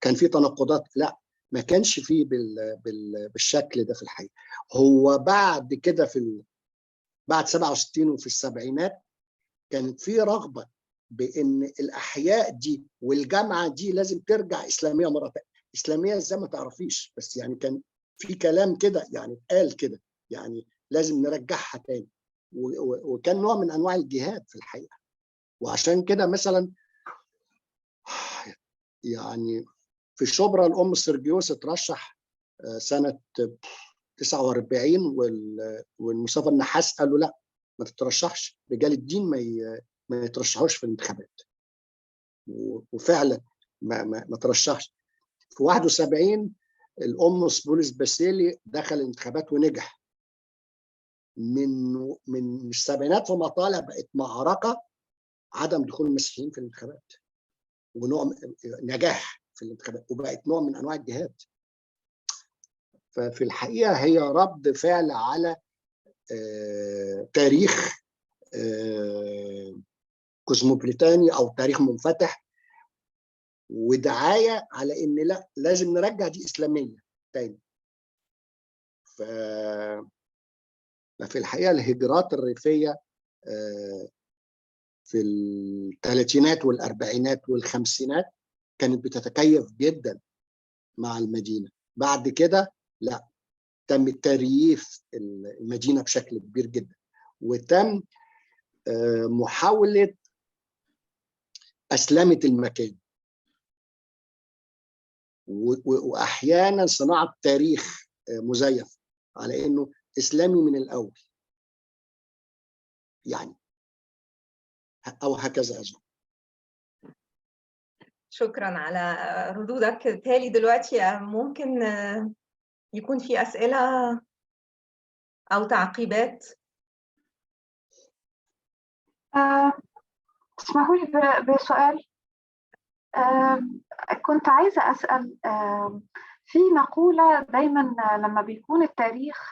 [SPEAKER 2] كان في تناقضات. لا، ما كانش فيه بالشكل ده في الحقيقه. هو بعد كده بعد 67 وفي السبعينات كانت في رغبه بان الاحياء دي والجامعه دي لازم ترجع اسلاميه مره ثانيه. اسلاميه ازاي ما تعرفيش، بس يعني كان في كلام كده، يعني قال كده يعني لازم نرجعها تاني، وكان نوع من انواع الجهاد في الحقيقه. وعشان كده مثلا يعني في شبرا الأم سيرجيوس اترشح سنة 49 والمصطفى النحاس قال له لا ما تترشحش، رجال الدين ما يترشحوش في الانتخابات، وفعلا ما ترشحش. في 71 الأم بولس باسيلي دخل الانتخابات ونجح. من السبعينات فما طالع بقت معركة عدم دخول المسيحيين في الانتخابات ونوع نجاح في الانتخابات، وبقت نوع من انواع الجهاد. ففي الحقيقه هي رد فعل على تاريخ كوزموبوليتاني او تاريخ منفتح، ودعايه على ان لا لازم نرجع دي اسلاميه تاني. ففي الحقيقه الهجرات الريفيه في الثلاثينات والاربعينات والخمسينات كانت بتتكيف جدا مع المدينه. بعد كده لا، تم ترييف المدينه بشكل كبير جدا، وتم محاوله اسلمه المكان، واحيانا صناعه تاريخ مزيف على انه اسلامي من الاول يعني، او هكذا اظن.
[SPEAKER 1] شكرا على ردودك. تالي دلوقتي ممكن يكون في أسئلة أو تعقيبات.
[SPEAKER 9] اسمحوا لي بسؤال. كنت عايزة أسأل، في مقولة دايما لما بيكون التاريخ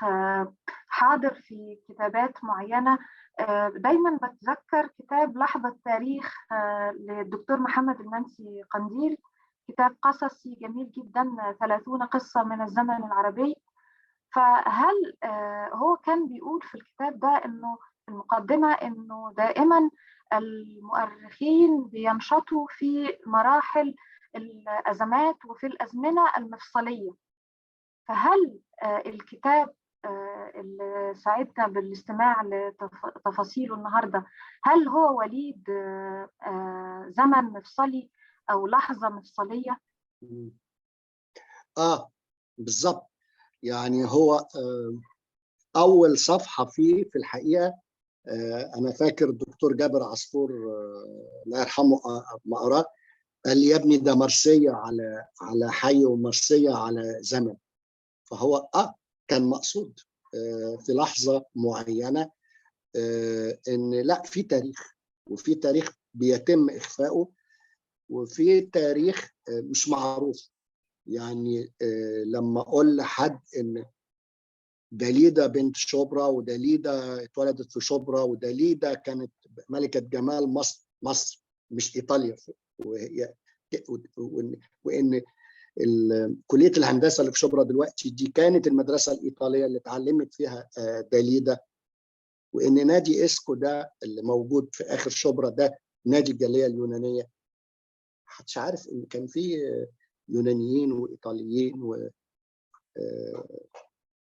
[SPEAKER 9] حاضر في كتابات معينة، دايما بتذكر كتاب لحظة تاريخ للدكتور محمد المنسي قنديل، كتاب قصصي جميل جدا، 30 قصة من الزمن العربي. فهل هو كان بيقول في الكتاب ده إنه المقدمة إنه دائما المؤرخين بينشطوا في مراحل الأزمات وفي الأزمنة المفصلية، فهل الكتاب اللي سعدنا بالاستماع لتفاصيله النهاردة، هل هو وليد زمن مفصلي أو لحظة مفصلية؟
[SPEAKER 2] بالضبط. يعني هو أول صفحة فيه في الحقيقة، أنا فاكر الدكتور جابر عصفور الله يرحمه ما قرأ قال لي يا ابني ده مرسية على حي ومرسية على زمن. فهو كان مقصود في لحظة معينة إن لا، في تاريخ، وفي تاريخ بيتم إخفاؤه، وفي تاريخ مش معروف. يعني لما أقول لحد إن داليدا بنت شبرا، وداليدا اتولدت في شبرا، وداليدا كانت ملكة جمال مصر مش إيطاليا، وإن كلية الهندسة اللي في شبرا دلوقتي دي كانت المدرسة الإيطالية اللي اتعلمت فيها داليدا، وإن نادي إسكو ده اللي موجود في آخر شبرا ده نادي الجالية اليونانية. محدش عارف إن كان في يونانيين وإيطاليين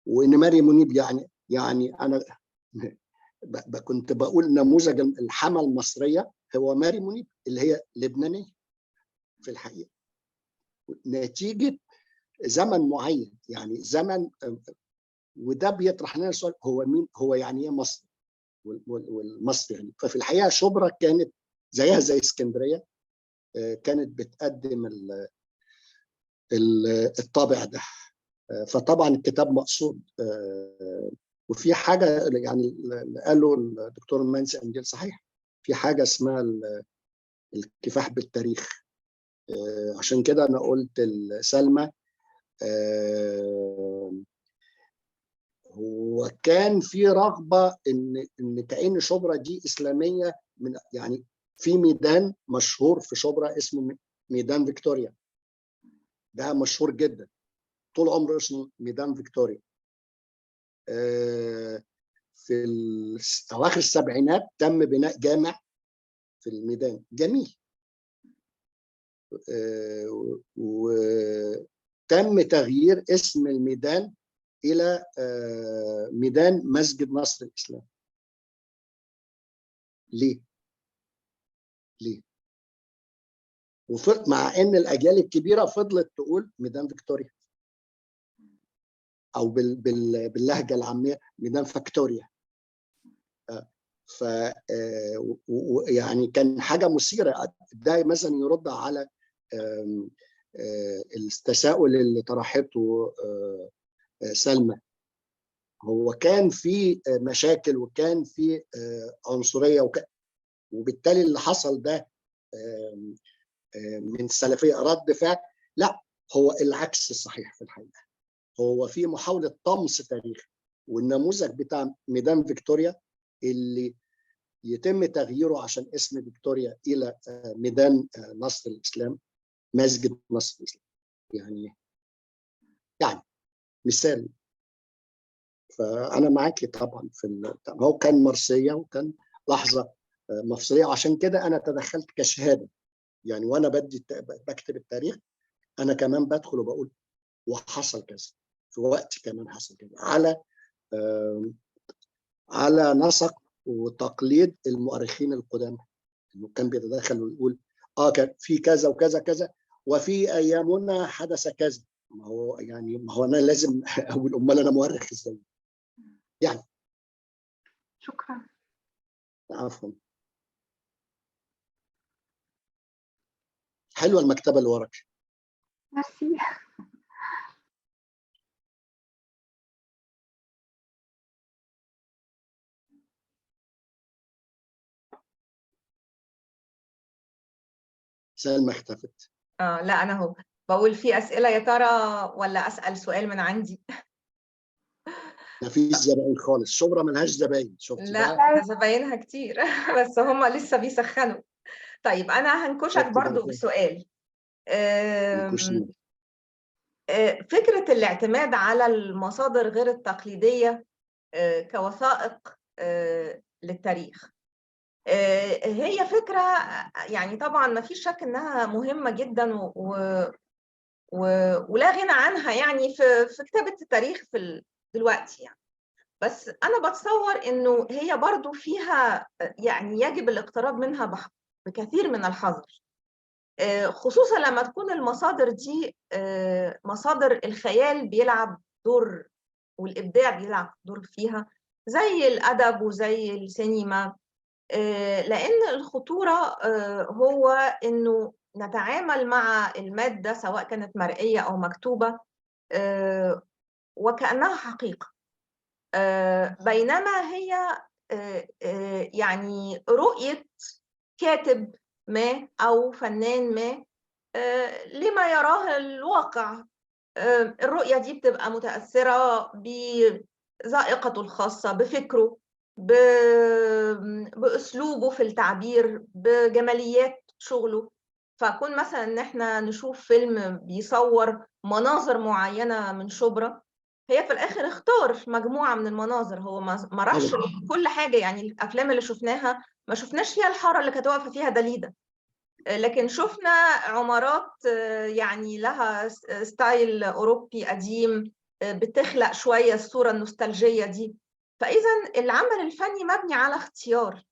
[SPEAKER 2] وإن ماري منيب يعني أنا كنت بقول نموذج الحمى المصرية هو ماري منيب اللي هي لبنانية في الحقيقة، نتيجة زمن معين، يعني زمن. وده بيطرح لنا السؤال، هو مين، هو يعني ايه مصر والمصري يعني. ففي الحقيقة شبرا كانت زيها زي اسكندرية، كانت بتقدم الطابع ده. فطبعا الكتاب مقصود. وفي حاجة يعني اللي قاله الدكتور المنسي قنديل صحيح، في حاجة اسمها الكفاح بالتاريخ. عشان كده أنا قلت لسلمى هو كان في رغبة إن كأن شبرا دي إسلامية، من يعني في ميدان مشهور في شبرا اسمه ميدان فيكتوريا، ده مشهور جدا طول عمره اسمه ميدان فيكتوريا. في أواخر السبعينات تم بناء جامع في الميدان جميل، وتم تغيير اسم الميدان إلى ميدان مسجد نصر الإسلام. ليه؟ مع إن الأجيال الكبيرة فضلت تقول ميدان فيكتوريا، أو باللهجة العامية ميدان فاكتوريا. يعني كان حاجة مثيرة. ده مثلا يرد على التساؤل اللي طرحته سلمى. هو كان في مشاكل وكان في عنصرية، وبالتالي اللي حصل ده من السلفية رد فعل. لا، هو العكس الصحيح في الحقيقة. هو في محاولة طمس تاريخ، والنموذج بتاع ميدان فيكتوريا اللي يتم تغييره عشان اسم فيكتوريا إلى ميدان نصر الإسلام، مسجد نصر الإسلام، يعني مثال. فأنا معاكي طبعا هو كان مرسية وكان لحظة مفصليه، وعشان كده انا تدخلت كشهاده. يعني وانا بكتب التاريخ انا كمان بدخل وبقول وحصل كذا في وقت كمان حصل كذا على نسق وتقليد المؤرخين القدامى، انه كان بيتدخل ويقول كان في كذا وكذا كذا وفي ايامنا حدث كذا. ما هو انا لازم اقول امال انا مؤرخ ازاي يعني.
[SPEAKER 9] شكرا.
[SPEAKER 2] عفوا. حلوه المكتبه اللي وراك.
[SPEAKER 9] ميرسي.
[SPEAKER 2] سلمى اختفت.
[SPEAKER 1] لا انا اهو بقول في اسئله يا ترى ولا اسال سؤال من عندي؟
[SPEAKER 2] ما فيش زباين خالص، شبرا ملهاش زباين، شفتي
[SPEAKER 1] لا
[SPEAKER 2] بقى؟
[SPEAKER 1] ده زباينها كتير بس هم لسه بيسخنوا. طيب انا هنكشك
[SPEAKER 2] شفتي بقى
[SPEAKER 1] برضو بسؤال.
[SPEAKER 2] الكوشني.
[SPEAKER 1] فكره الاعتماد على المصادر غير التقليديه كوثائق للتاريخ، هي فكرة يعني طبعا ما فيش شك انها مهمة جدا ولا غنى عنها يعني في كتابة التاريخ دلوقتي يعني. بس انا بتصور انه هي برضو فيها يعني يجب الاقتراب منها بكثير من الحذر، خصوصا لما تكون المصادر دي مصادر الخيال بيلعب دور والإبداع بيلعب دور فيها، زي الأدب وزي السينما. لأن الخطورة هو إنه نتعامل مع المادة سواء كانت مرئية أو مكتوبة وكأنها حقيقة، بينما هي يعني رؤية كاتب ما أو فنان ما لما يراه الواقع. الرؤية دي بتبقى متأثرة بذائقته الخاصة، بفكره، بأسلوبه في التعبير، بجماليات شغله. فكون مثلا ان احنا نشوف فيلم بيصور مناظر معينة من شبرا، هي في الاخر اختار مجموعة من المناظر، هو ما راحش كل حاجة. يعني الافلام اللي شفناها ما شفناش فيها الحارة اللي كانت واقفة فيها داليدا، لكن شفنا عمارات يعني لها ستايل أوروبي قديم بتخلق شوية الصورة النوستالجية دي. فإذا العمل الفني مبني على اختيار.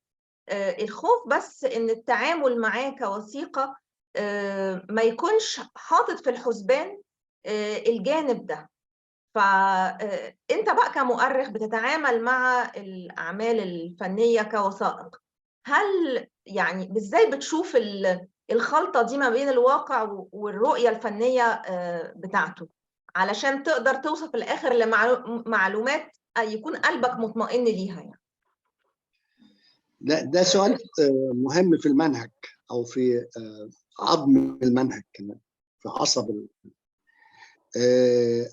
[SPEAKER 1] الخوف بس إن التعامل معاه كوثيقة ما يكونش حاطط في الحسبان الجانب ده. فأنت بقى كمؤرخ بتتعامل مع الأعمال الفنية كوثائق، هل يعني ازاي بتشوف الخلطة دي ما بين الواقع والرؤية الفنية بتاعته علشان تقدر توصل في الآخر لمعلومات يكون قلبك مطمئن ليها يعني؟
[SPEAKER 2] ده سؤال مهم في المنهج أو في عظم المنهج كمان، في عصب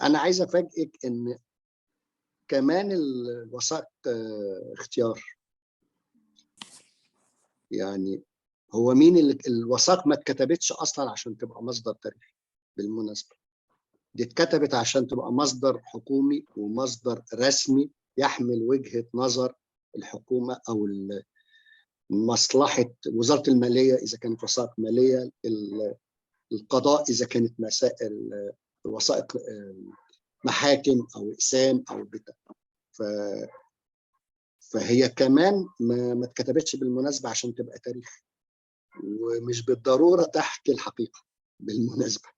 [SPEAKER 2] أنا عايز أفاجئك إن كمان الوثائق اختيار. يعني هو مين اللي الوثائق ما اتكتبتش اصلا عشان تبقى مصدر تاريخي بالمناسبه، دي اتكتبت عشان تبقى مصدر حكومي ومصدر رسمي يحمل وجهه نظر الحكومه او مصلحه وزاره الماليه اذا كانت وثائق ماليه، القضاء اذا كانت مسائل وثائق محاكم او اقسام او بتاع. فهي كمان ما اتكتبتش بالمناسبه عشان تبقى تاريخ، ومش بالضروره تحكي الحقيقه بالمناسبه.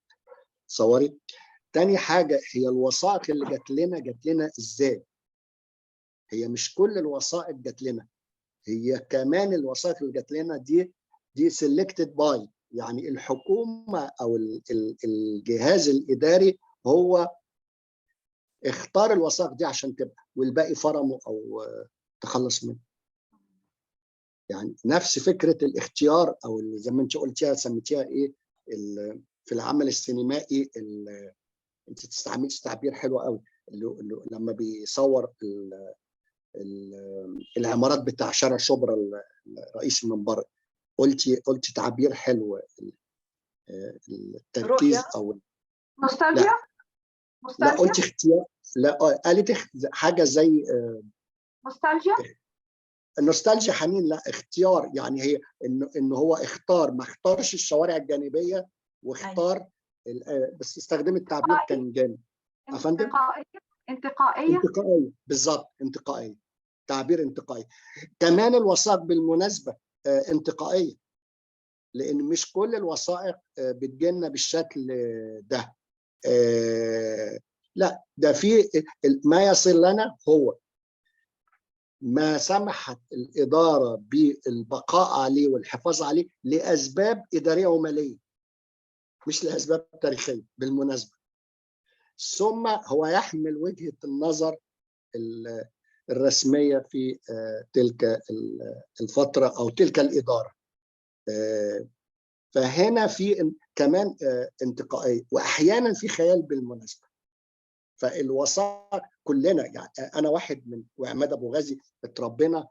[SPEAKER 2] تصوري؟ تاني حاجه، هي الوثائق اللي جات لنا ازاي؟ هي مش كل الوثائق جات لنا، هي كمان الوثائق اللي جات لنا دي سيلكتد باي، يعني الحكومه او الجهاز الاداري هو اختار الوثائق دي عشان تبقى، والباقي فرموا او تخلص منه. يعني نفس فكره الاختيار او زي ما انت قلتيها سميتيها ايه في العمل السينمائي، انت استعملتي تعبير حلو قوي اللي لما بيصور العمارات بتاع شارع شبرا الرئيسي من بره، قلتي تعبير حلو، التركيز او
[SPEAKER 9] نوستالجيا.
[SPEAKER 2] لا قلتي اختيار، لا قالت حاجه زي
[SPEAKER 9] نوستالجيا.
[SPEAKER 2] النوستالجيا حنين، لا اختيار، يعني هي انه هو اختار، ما اختارش الشوارع الجانبيه واختار بس استخدم التعبير كان جانب. افندم؟
[SPEAKER 9] انتقائية
[SPEAKER 2] بالظبط، انتقائيه، تعبير انتقائي. كمان الوثائق بالمناسبه انتقائيه، لان مش كل الوثائق بتجيلنا بالشكل ده. لا، ده في ما يصل لنا هو ما سمحت الإدارة بالبقاء عليه والحفاظ عليه لأسباب إدارية ومالية، مش لأسباب تاريخية بالمناسبة. ثم هو يحمل وجهة النظر الرسمية في تلك الفترة أو تلك الإدارة. فهنا في كمان انتقائية، وأحيانا في خيال بالمناسبة. فالوثائق كلنا، يعني انا واحد من وعماد ابو غازي اتربينا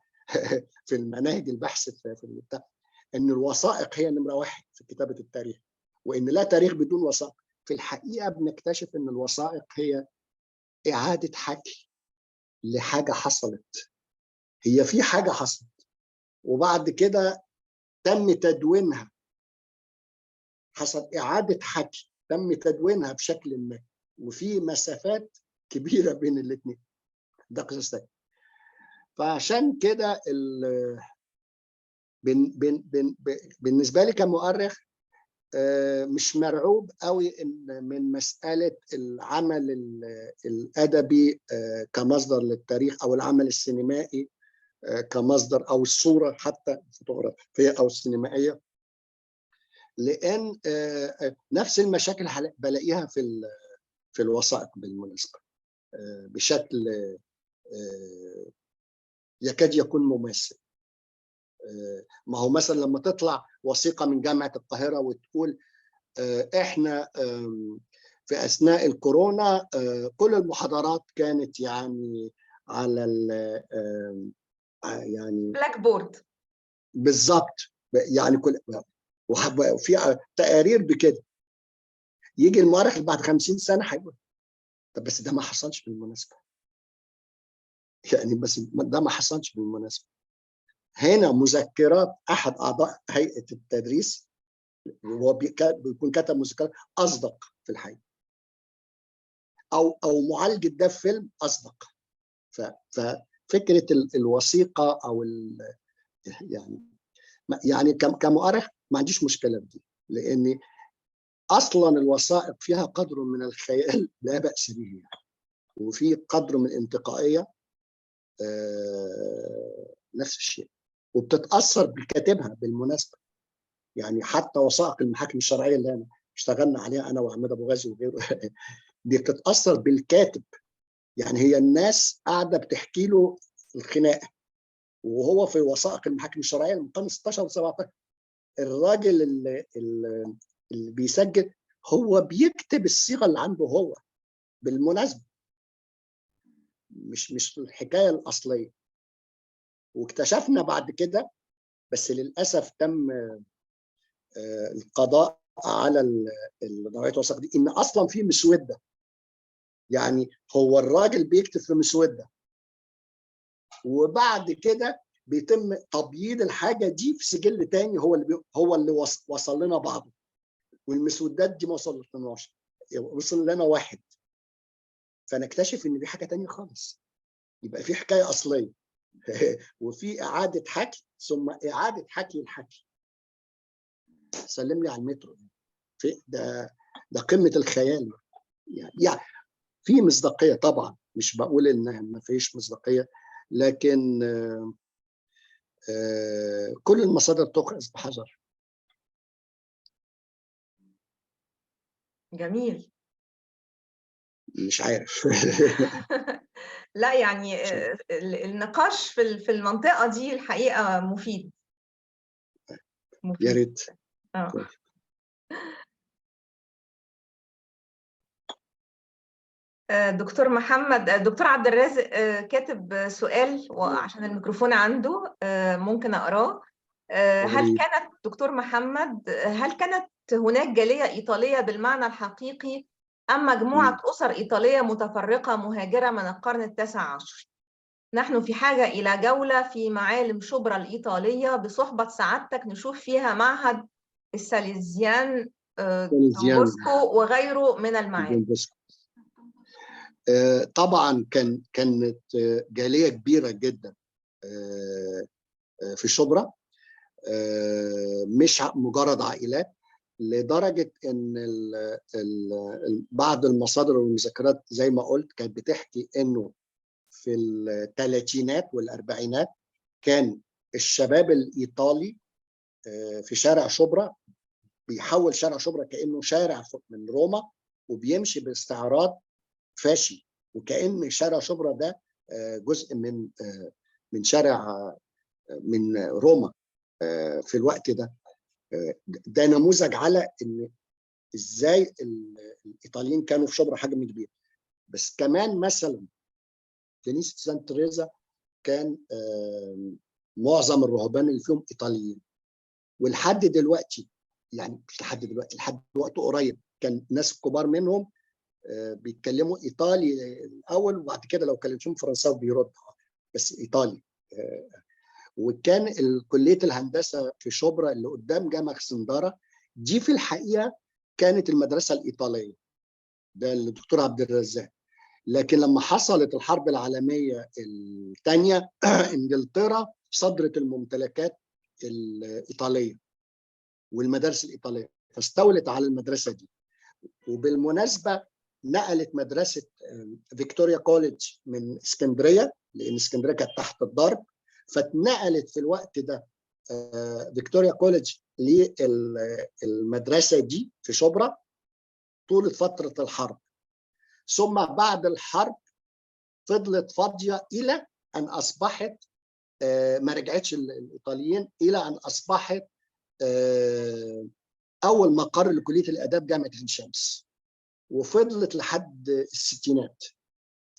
[SPEAKER 2] في المناهج البحث في البتاع ان الوثائق هي نمره واحد في كتابه التاريخ، وان لا تاريخ بدون وثائق. في الحقيقه بنكتشف ان الوثائق هي اعاده حكي لحاجه حصلت. هي في حاجه حصلت وبعد كده تم تدوينها، حصل اعاده حكي تم تدوينها بشكل ما، وفي مسافات كبيره بين الاثنين. ده قصص تاني. فعشان كده بالنسبه لي كمؤرخ مش مرعوب قوي من مساله العمل الادبي كمصدر للتاريخ، او العمل السينمائي كمصدر، او الصوره حتى الفوتوغرافيه او السينمائيه، لان نفس المشاكل بلاقيها في الوثائق بالمناسبه بشكل يكاد يكون مماثل. ما هو مثلا لما تطلع وثيقه من جامعه القاهره وتقول احنا في اثناء الكورونا كل المحاضرات كانت يعني على يعني
[SPEAKER 1] بلاك بورد
[SPEAKER 2] بالظبط، يعني كل وفي تقارير بكده، يجي المؤرخ بعد 50 سنه هيقول طب بس ده ما حصلش بالمناسبه، يعني بس ده ما حصلش بالمناسبه. هنا مذكرات احد اعضاء هيئه التدريس وهو بيكون كتب مذكرات اصدق في الحقيقه، او معالجه ده في فيلم اصدق. ففكره الوثيقه او يعني كمؤرخ ما عنديش مشكله بدي، لان اصلا الوثائق فيها قدر من الخيال لا باس به يعني، وفي قدر من الانتقائيه نفس الشيء، وبتتاثر بكاتبها بالمناسبه. يعني حتى وثائق المحاكم الشرعيه اللي انا اشتغلنا عليها انا وعماد ابو غازي وغيره دي بتتاثر بالكاتب. يعني هي الناس قاعده بتحكي له الخناقه وهو في وثائق المحاكم الشرعيه من قرن 16 و17. الراجل اللي بيسجل هو بيكتب الصيغه اللي عنده هو بالمناسبه، مش الحكايه الاصليه. واكتشفنا بعد كده، بس للاسف تم القضاء على نوعيه الوثائق دي، ان اصلا في مسوده. يعني هو الراجل بيكتب في مسوده وبعد كده بيتم تبييض الحاجه دي في سجل تاني هو اللي وصل لنا بعضه، والمسودات دي ما وصلتناش، وصل لنا واحد. فنكتشف ان دي حاجه تانيه خالص. يبقى في حكايه اصليه وفي اعاده حكي ثم اعاده حكي الحكي. سلم لي على المترو، ده قمه الخيال يعني في مصداقيه طبعا، مش بقول ان ما فيش مصداقيه، لكن كل المصادر تؤخذ بحذر.
[SPEAKER 1] جميل.
[SPEAKER 2] مش عارف
[SPEAKER 1] لا يعني النقاش في المنطقة دي الحقيقة مفيد.
[SPEAKER 2] يا ريت.
[SPEAKER 1] دكتور محمد، دكتور عبد الرازق كاتب سؤال وعشان الميكروفون عنده ممكن أقراه. دكتور محمد، هل كانت هناك جالية إيطالية بالمعنى الحقيقي أم مجموعة أسر إيطالية متفرقة مهاجرة من القرن التاسع عشر؟ نحن في حاجة إلى جولة في معالم شبرا الإيطالية بصحبة سعادتك، نشوف فيها معهد الساليزيان دون بوسكو وغيره من المعالم.
[SPEAKER 2] طبعا كانت جالية كبيرة جدا في شبرا، مش مجرد عائلات، لدرجة ان بعض المصادر والمذكرات زي ما قلت كانت بتحكي انه في الثلاثينات والاربعينات كان الشباب الايطالي في شارع شبرا بيحول شارع شبرا كانه شارع من روما، وبيمشي باستعراض فاشي، وكأن شارع شبرا ده جزء من شارع من روما في الوقت ده. ده نموذج على ان ازاي الايطاليين كانوا في شبرا حجم كبير. بس كمان مثلا كنيسه سانت تريزا كان معظم الرهبان اللي فيهم ايطاليين، ولحد دلوقتي، يعني مش لحد دلوقتي، لحد وقت قريب كان ناس كبار منهم بيتكلموا ايطالي الاول، وبعد كده لو كلمتهم فرنساوي بيرد، بس ايطالي. وكان كليه الهندسه في شبرا اللي قدام جامع سنداره دي في الحقيقه كانت المدرسه الايطاليه، ده الدكتور عبد الرزاق. لكن لما حصلت الحرب العالميه الثانيه انجلترا صدرت الممتلكات الايطاليه والمدارس الايطاليه، فاستولت على المدرسه دي. وبالمناسبه نقلت مدرسه فيكتوريا كوليدج من اسكندريه، لان اسكندريه كانت تحت الضرب، فاتنقلت في الوقت ده فيكتوريا كوليدج للمدرسه دي في شبرا طول فتره الحرب. ثم بعد الحرب فضلت فاضيه الى ان اصبحت ما رجعتش الايطاليين، الى ان اصبحت اول مقر لكليه الاداب جامعه عين شمس، وفضلت لحد الستينات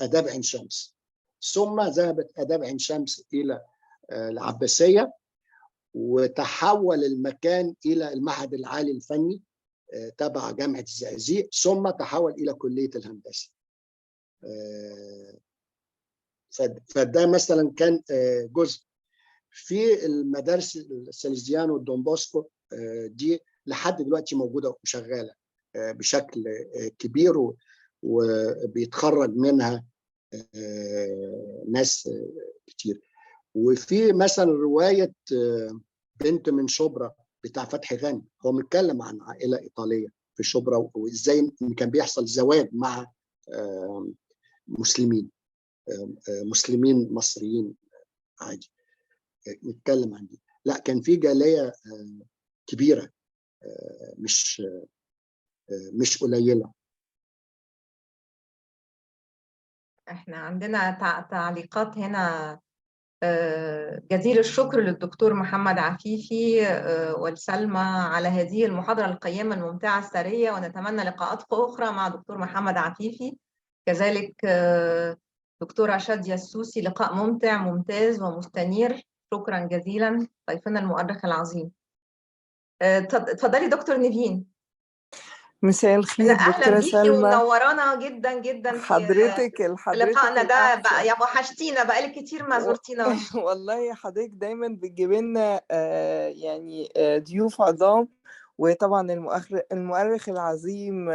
[SPEAKER 2] اداب عين شمس. ثم ذهبت اداب عين شمس الى العباسيه، وتحول المكان الى المعهد العالي الفني تبع جامعه الزقازيق، ثم تحول الى كليه الهندسه. فده مثلا كان جزء في المدارس الساليزيان والدون بوسكو دي لحد دلوقتي موجوده وشغاله بشكل كبير، وبيتخرج منها ناس كتير. وفي مثلا روايه بنت من شبرا بتاع فتحي غني، هو بيتكلم عن عائله ايطاليه في شبرا وازاي كان بيحصل زواج مع مسلمين مصريين عادي. نتكلم عن دي. لا، كان في جاليه كبيره مش قليله.
[SPEAKER 1] احنا عندنا تعليقات هنا. جزيل الشكر للدكتور محمد عفيفي والسلمى على هذه المحاضرة القيمة الممتعة الثرية، ونتمنى لقاءات أخرى مع دكتور محمد عفيفي. كذلك دكتورة شادية السوسي، لقاء ممتع ممتاز ومستنير. شكرا جزيلا ضيفنا المؤرخ العظيم. اتفضلي دكتور نيفين.
[SPEAKER 10] مساء الخير دكتورة سلمى،
[SPEAKER 1] ومنورانا جدا جدا
[SPEAKER 10] حضرتك
[SPEAKER 1] لقائنا ده بقى. يا وحشتينا، بقالك كتير ما زرتيناش.
[SPEAKER 10] والله حضرتك دايما بتجيب لنا يعني ضيوف عظام، وطبعا المؤرخ العظيم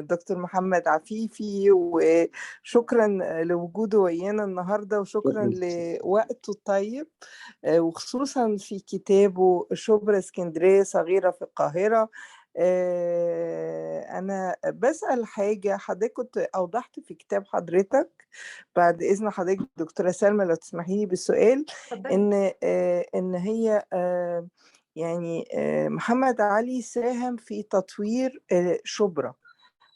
[SPEAKER 10] دكتور محمد عفيفي، وشكرا لوجوده ويانا النهارده، وشكرا لوقته الطيب، وخصوصا في كتابه شبرا اسكندرية صغيرة في القاهرة. أنا بسأل حاجة حضرتك كنت أوضحت في كتاب حضرتك، بعد إذن حضرتك دكتورة سلمى لو تسمحي لي بالسؤال، إن هي يعني محمد علي ساهم في تطوير شبرا.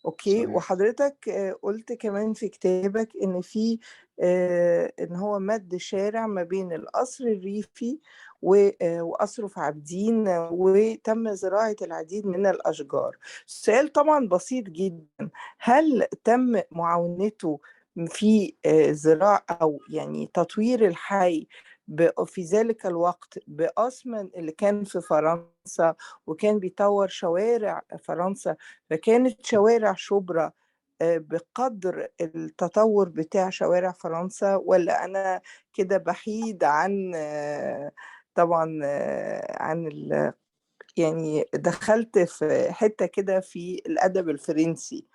[SPEAKER 10] اوكي صحيح. وحضرتك قلت كمان في كتابك ان في ان هو مد شارع ما بين القصر الريفي وقصره في عابدين، وتم زراعة العديد من الأشجار. السؤال طبعا بسيط جدا، هل تم معاونته في زراعة أو يعني تطوير الحي في ذلك الوقت بأسمن اللي كان في فرنسا وكان بيطور شوارع فرنسا، فكانت شوارع شبرا بقدر التطور بتاع شوارع فرنسا، ولا أنا كده بحيد عن طبعا عن يعني دخلت في حتة كده في الأدب الفرنسي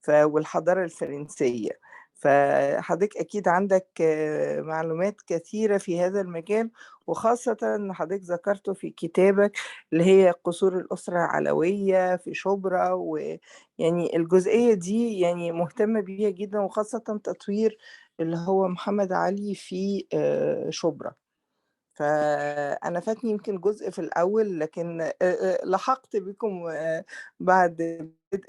[SPEAKER 10] والحضارة الفرنسية؟ فحضرتك أكيد عندك معلومات كثيرة في هذا المجال، وخاصة إن حضرتك ذكرته في كتابك اللي هي قصور الأسرة العلوية في شبرا، ويعني الجزئية دي يعني مهتمة بيها جدا، وخاصة تطوير اللي هو محمد علي في شبرا. فأنا فاتني يمكن جزء في الأول، لكن لحقت بكم بعد بدء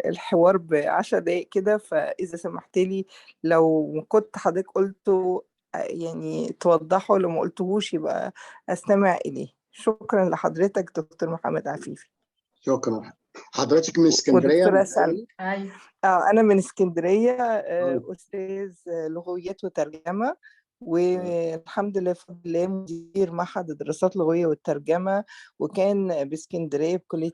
[SPEAKER 10] الحوار ب10 دقايق كده. فإذا سمحت لي لو كنت حضرتك قلته يعني توضحه، لو ما قلتهوش يبقى أستمع إليه. شكرا لحضرتك دكتور محمد عفيفي.
[SPEAKER 2] شكرا. حضرتك من اسكندريه؟
[SPEAKER 10] ودكتورة سلمى.
[SPEAKER 1] ايوه
[SPEAKER 10] أنا من اسكندرية، أستاذ لغويات وترجمة، والحمد لله بفضل الله مدير معهد الدراسات اللغوية والترجمة، وكان باسكندرية بكلية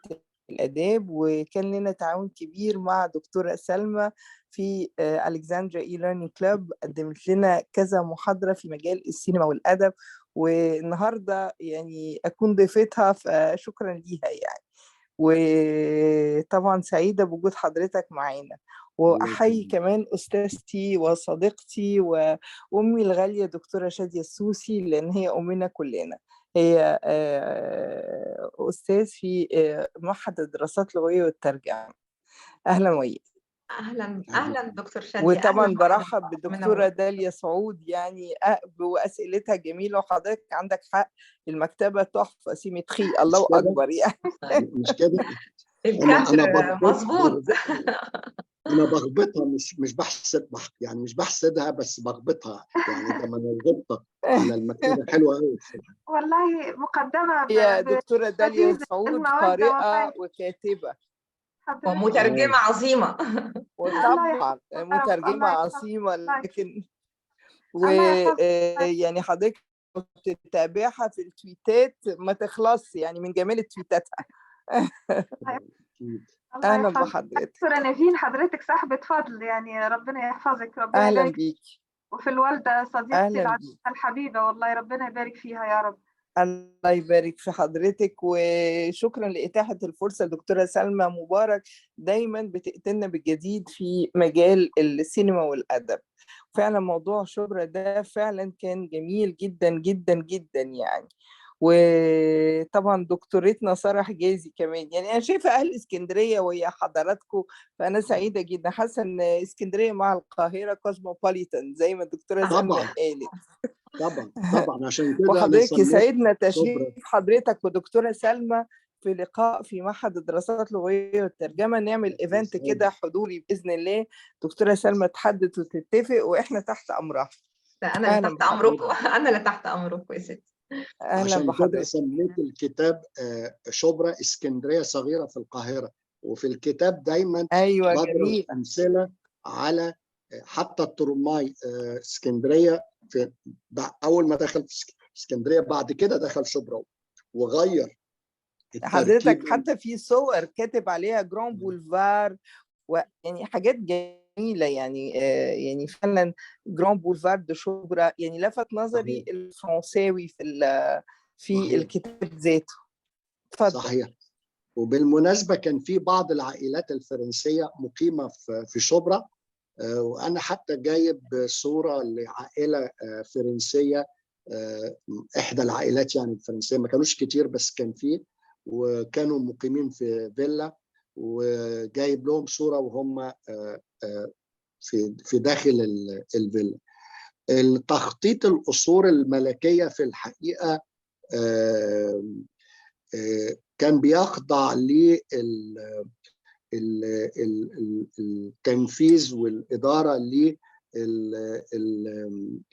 [SPEAKER 10] الآداب، وكان لنا تعاون كبير مع دكتورة سلمى في ألكسندريا إي ليرنينج كلاب، قدمت لنا كذا محاضرة في مجال السينما والأدب، والنهاردة يعني أكون ضيفتها، فشكرا ليها يعني. وطبعا سعيدة بوجود حضرتك معانا، وأحيي كمان أستاذتي وصديقتي وأمي الغالية دكتورة شادية السوسي، لأن هي أمنا كلنا. هي أستاذ في معهد الدراسات اللغوية والترجمة. أهلا وياك.
[SPEAKER 1] اهلا دكتور شادية.
[SPEAKER 10] وطبعا
[SPEAKER 1] أهلاً
[SPEAKER 10] برحب
[SPEAKER 1] بحضرتك.
[SPEAKER 10] بالدكتورة داليا سعود، يعني وأسئلتها جميلة، وحضرتك عندك حق، المكتبة تحفة سيمتري، الله أكبر يعني.
[SPEAKER 2] مش كده؟
[SPEAKER 1] الكادر مظبوط.
[SPEAKER 2] انا بغبطها، مش بحسد، يعني مش بحسدها، بس بغبطها يعني. ده من الغبطه على المكتبه حلوه قوي.
[SPEAKER 9] والله مقدمة
[SPEAKER 10] يا دكتورة داليا
[SPEAKER 9] بشديد
[SPEAKER 10] سعود
[SPEAKER 9] المودة
[SPEAKER 10] قارئة
[SPEAKER 9] والله.
[SPEAKER 10] وكاتبة
[SPEAKER 9] حضرتك
[SPEAKER 1] ومترجمة عظيمة.
[SPEAKER 9] الله
[SPEAKER 10] وطبعا
[SPEAKER 9] يحفظك،
[SPEAKER 10] مترجمة
[SPEAKER 9] الله يحفظك،
[SPEAKER 10] عظيمة، لكن
[SPEAKER 9] الله يحفظك.
[SPEAKER 10] ويعني حضرتك تتابعها في التويتات ما تخلص يعني من جمال تويتاتها.
[SPEAKER 9] الله
[SPEAKER 10] أهلا
[SPEAKER 9] يحفظك
[SPEAKER 10] بحضرتك.
[SPEAKER 9] دكتورة نيفين، حضرتك صاحبة فضل يعني، ربنا يحفظك، ربنا
[SPEAKER 10] أهلا
[SPEAKER 9] يبارك.
[SPEAKER 10] بيك.
[SPEAKER 9] وفي الوالدة صديقتي
[SPEAKER 10] أهلا
[SPEAKER 9] العزيزة
[SPEAKER 10] بيك.
[SPEAKER 9] الحبيبة، والله ربنا يبارك فيها يا رب.
[SPEAKER 10] الله يبارك في حضرتك، وشكرا لإتاحة الفرصة. دكتورة سلمى مبارك دايما بتقتلنا بالجديد في مجال السينما والأدب. فعلا موضوع شبرا ده فعلا كان جميل جدا جدا جدا يعني. وطبعا دكتورتنا سارة حجازي كمان، يعني أنا شايفة أهل اسكندرية وهي حضراتكم، فأنا سعيدة جدا، حاسة إن اسكندرية مع القاهرة كوزموبوليتان زي ما الدكتورة سلمى قالت.
[SPEAKER 2] طبعا عشان كده انا
[SPEAKER 10] وحضرتك
[SPEAKER 2] سميت
[SPEAKER 10] يسعدنا
[SPEAKER 2] شبرا.
[SPEAKER 10] تشريف حضرتك ودكتورة سلمى في لقاء في معهد الدراسات اللغوية والترجمة، نعمل ايفنت كده حضوري بإذن الله. دكتورة سلمى تحدد وتتفق، وإحنا تحت أمرها.
[SPEAKER 1] أنا اللي تحت أمركم. أنا اللي تحت أمركم يا ستي.
[SPEAKER 10] أهلا
[SPEAKER 2] عشان كده
[SPEAKER 10] بحضرتك.
[SPEAKER 2] سميت الكتاب شبرا اسكندرية صغيرة في القاهرة. وفي الكتاب دايما
[SPEAKER 10] أيوة
[SPEAKER 2] بضرب
[SPEAKER 10] جميل.
[SPEAKER 2] أمثلة على حتى الترماي اسكندرية. في أول ما دخل في اسكندرية، بعد كده دخل شبرا وغير
[SPEAKER 10] حضرتك
[SPEAKER 2] الترتيب.
[SPEAKER 10] حتى في صور كاتب عليها جران بولفار، ويعني حاجات جميلة يعني. يعني فعلا جران بولفار دو شبرا يعني لفت نظري الفرنساوي في الكتاب ذاته. اتفضل.
[SPEAKER 2] صحيح. وبالمناسبة كان في بعض العائلات الفرنسية مقيمة في شبرا، وأنا حتى جايب صورة لعائلة فرنسية، إحدى العائلات يعني الفرنسية، ما كانوش كتير بس كان فيه، وكانوا مقيمين في فيلا، وجايب لهم صورة وهم في داخل الفيلا. التخطيط القصور الملكية في الحقيقة كان بيخضع للتنفيذ والإدارة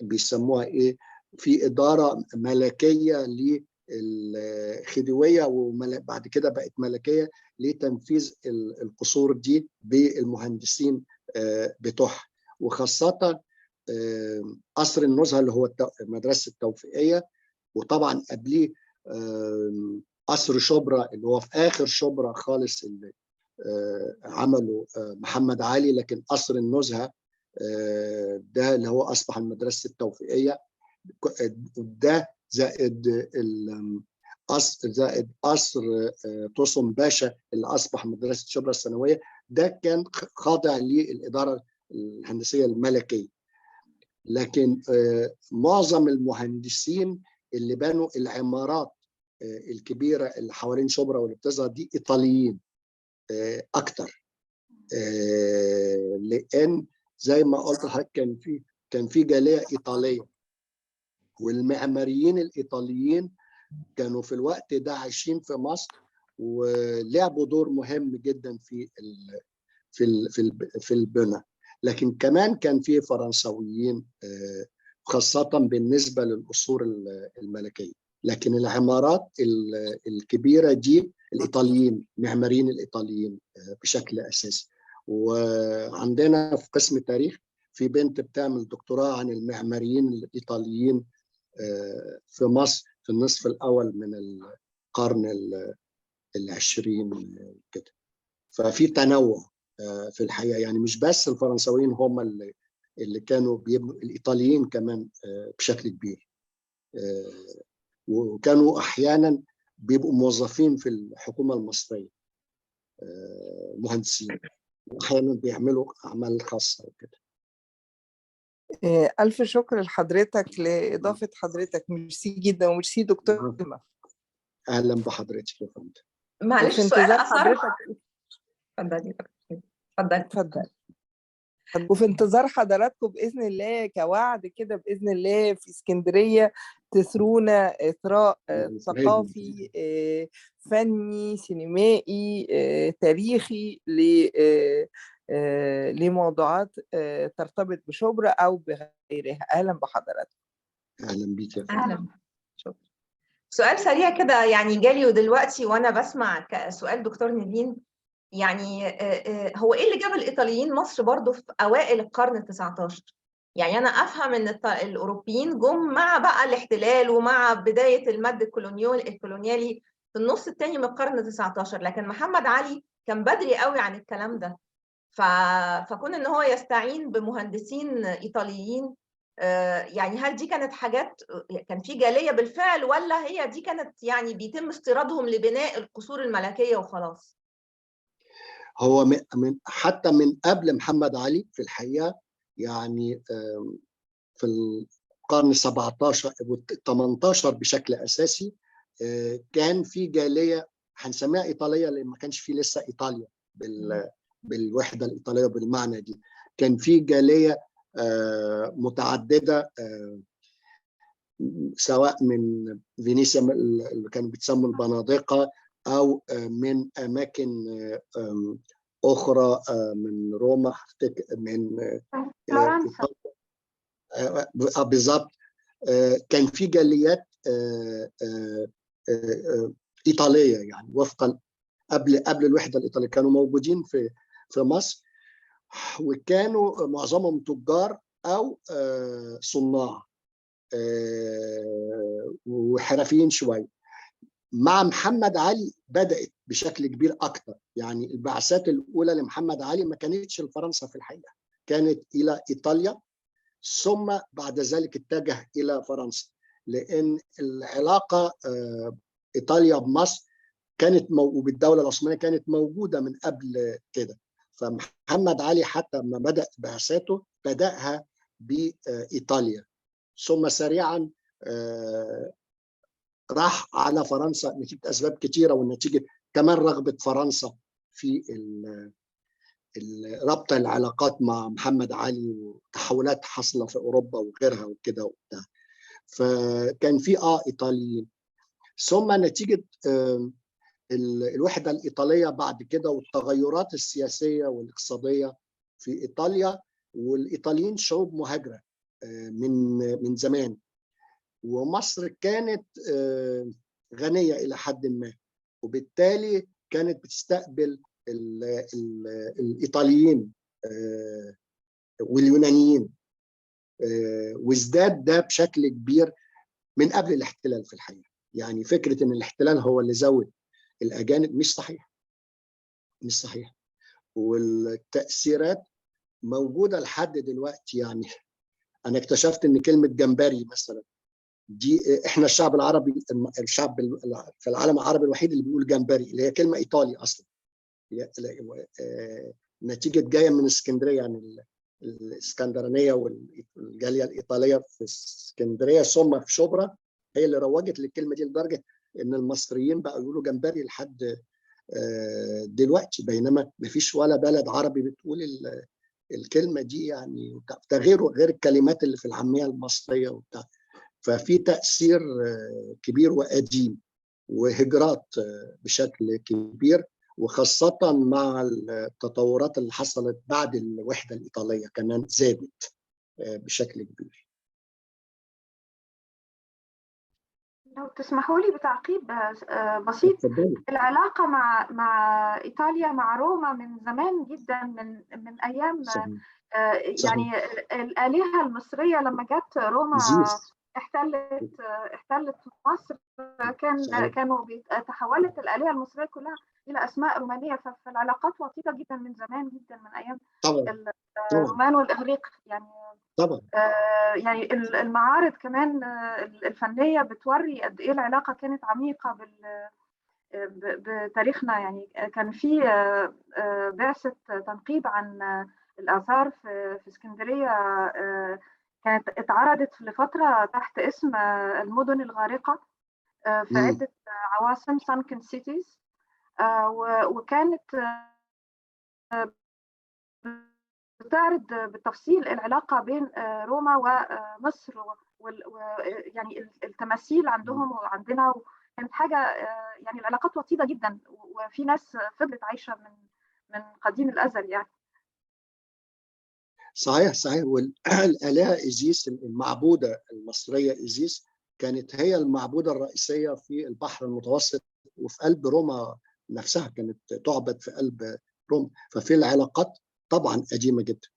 [SPEAKER 2] بيسموها إيه، في إدارة ملكية للخديوية، وبعد كده بقت ملكية لتنفيذ القصور دي بالمهندسين بتوعها، وخاصة قصر النزهة اللي هو المدرسة التوفيقية، وطبعا قبليه قصر شبرا اللي هو في آخر شبرا خالص، عملوا محمد علي، لكن قصر النزهة ده اللي هو أصبح المدرسة التوفيقية، ده زائد قصر طوسم باشا اللي أصبح مدرسة شبرا الثانوية، ده كان خاضع للإدارة الهندسية الملكية. لكن معظم المهندسين اللي بنوا العمارات الكبيرة اللي حوالين شبرا واللي بتظهر دي إيطاليين أكتر، لأن زي ما قلت لحضرتك كان في جالية إيطالية، والمعماريين الإيطاليين كانوا في الوقت ده عايشين في مصر ولعبوا دور مهم جدا في البناء. لكن كمان كان في فرنساويين خاصة بالنسبة للقصور الملكية، لكن العمارات الكبيرة دي الإيطاليين، معماريين الإيطاليين بشكل أساسي. وعندنا في قسم التاريخ في بنت بتعمل دكتوراه عن المعماريين الإيطاليين في مصر في النصف الأول من القرن العشرين كده. ففي تنوع في الحقيقة، يعني مش بس الفرنساويين هم اللي كانوا بيبنوا، الإيطاليين كمان بشكل كبير، وكانوا أحيانا بيبقوا موظفين في الحكومة المصرية مهندسين، وأحيانا بيعملوا أعمال خاصة وكده.
[SPEAKER 10] ألف شكر لحضرتك لإضافة حضرتك، ميرسي جدا، وميرسي دكتور.
[SPEAKER 2] أهلا بحضرتك يا فندم.
[SPEAKER 1] معلش
[SPEAKER 10] وفي
[SPEAKER 1] سؤال
[SPEAKER 10] انتظار
[SPEAKER 1] أثر.
[SPEAKER 10] حضرتك.
[SPEAKER 1] اتفضلي.
[SPEAKER 10] وفي انتظار حضراتكم بإذن الله كوعد كده بإذن الله في اسكندرية تثرونا إثراء ثقافي فني سينمائي تاريخي لموضوعات ترتبط بشبرا أو بغيرها. أهلا بحضراتكم.
[SPEAKER 2] أهلا بيك يا فندم.
[SPEAKER 1] أهلا. شكرا. سؤال سريع كده يعني جالي دلوقتي وأنا بسمع سؤال دكتور نيفين، يعني هو ايه اللي جاب الايطاليين مصر برضو في اوائل القرن ال19؟ يعني انا افهم ان الاوروبيين جم مع بقى الاحتلال ومع بدايه المد الكولونيالي في النص الثاني من القرن ال19، لكن محمد علي كان بدري قوي عن الكلام ده. فكون ان هو يستعين بمهندسين ايطاليين، يعني هل دي كانت حاجات كان في جاليه بالفعل، ولا هي دي كانت يعني بيتم استيرادهم لبناء القصور الملكيه وخلاص؟
[SPEAKER 2] هو حتى من قبل محمد علي في الحقيقة، يعني في القرن 17 و 18 بشكل أساسي كان في جالية هنسميها إيطالية، لأن ما كانش في لسه إيطاليا بالوحدة الإيطالية بالمعنى دي. كان في جالية متعددة، سواء من فينيسيا اللي كانوا بيتسموا البنادقة، أو من أماكن أخرى، من روما، من
[SPEAKER 9] فلورنسا.
[SPEAKER 2] بالضبط. كان في جاليات إيطالية، يعني وفقا قبل الوحدة الإيطالية كانوا موجودين في مصر، وكانوا معظمهم تجار أو صناع وحرفيين شوية. مع محمد علي بدأت بشكل كبير أكتر، يعني البعثات الأولى لمحمد علي ما كانتش لفرنسا في الحقيقة، كانت إلى إيطاليا، ثم بعد ذلك اتجه إلى فرنسا، لأن العلاقة إيطاليا بمصر كانت وبالدولة العثمانية كانت موجودة من قبل كده. فمحمد علي حتى ما بدأ بعثاته بدأها بإيطاليا، ثم سريعا راح على فرنسا نتيجة أسباب كثيرة، والنتيجة كمان رغبة فرنسا في ربط العلاقات مع محمد علي وتحولات حصلة في أوروبا وغيرها وكده وبتاع. فكان في إيطاليين، ثم نتيجة الوحدة الإيطالية بعد كده والتغيرات السياسية والاقتصادية في إيطاليا، والإيطاليين شعوب مهاجرة من زمان، ومصر كانت غنية إلى حد ما، وبالتالي كانت بتستقبل الإيطاليين واليونانيين، وازداد ده بشكل كبير من قبل الاحتلال في الحقيقة. يعني فكرة إن الاحتلال هو اللي زود الأجانب مش صحيح. مش صحيح. والتأثيرات موجودة لحد دلوقتي. يعني أنا اكتشفت إن كلمة جمبري مثلا دي، إحنا الشعب العربي، الشعب في العالم العربي الوحيد اللي بيقول جمبري، اللي هي كلمة إيطالي أصلا، نتيجة جاية من اسكندرية. يعني الاسكندرانية والجالية الإيطالية في اسكندرية ثم في شبرا هي اللي روجت للكلمة دي، لدرجة إن المصريين بقوا يقولوا جمبري لحد دلوقتي، بينما ما فيش ولا بلد عربي بتقول الكلمة دي. يعني ده غير الكلمات اللي في العامية المصرية وبتاع. ففي تأثير كبير وقديم، وهجرات بشكل كبير، وخاصة مع التطورات اللي حصلت بعد الوحدة الإيطالية كمان زادت بشكل كبير.
[SPEAKER 9] لو تسمحوا لي بتعقيب بسيط، العلاقة مع إيطاليا، مع روما من زمان جدا، من أيام
[SPEAKER 2] صحيح.
[SPEAKER 9] يعني الآلهة المصرية لما جت روما احتلت مصر، كانوا تحولت الآلهة المصرية كلها إلى أسماء رومانية. فالعلاقات وطيدة جدا من زمان جدا، من أيام الرومان والإغريق يعني.
[SPEAKER 2] طبعا
[SPEAKER 9] يعني المعارض كمان الفنية بتوري قد إيه العلاقة كانت عميقة بتاريخنا. يعني كان في بعثة تنقيب عن الآثار في اسكندرية، كانت اتعرضت لفترة تحت اسم المدن الغارقة في عدة عواصم sunken cities، وكانت بتعرض بالتفصيل العلاقة بين روما ومصر، ويعني التماثيل عندهم وعندنا، كانت حاجة يعني العلاقات وطيدة جدا، وفي ناس فضلت عايشة من قديم الأزل يعني.
[SPEAKER 2] صحيح. والآلهة إيزيس، المعبودة المصرية إيزيس، كانت هي المعبودة الرئيسية في البحر المتوسط وفي قلب روما نفسها، كانت تعبد في قلب روما. ففي العلاقات طبعا قديمة جدا.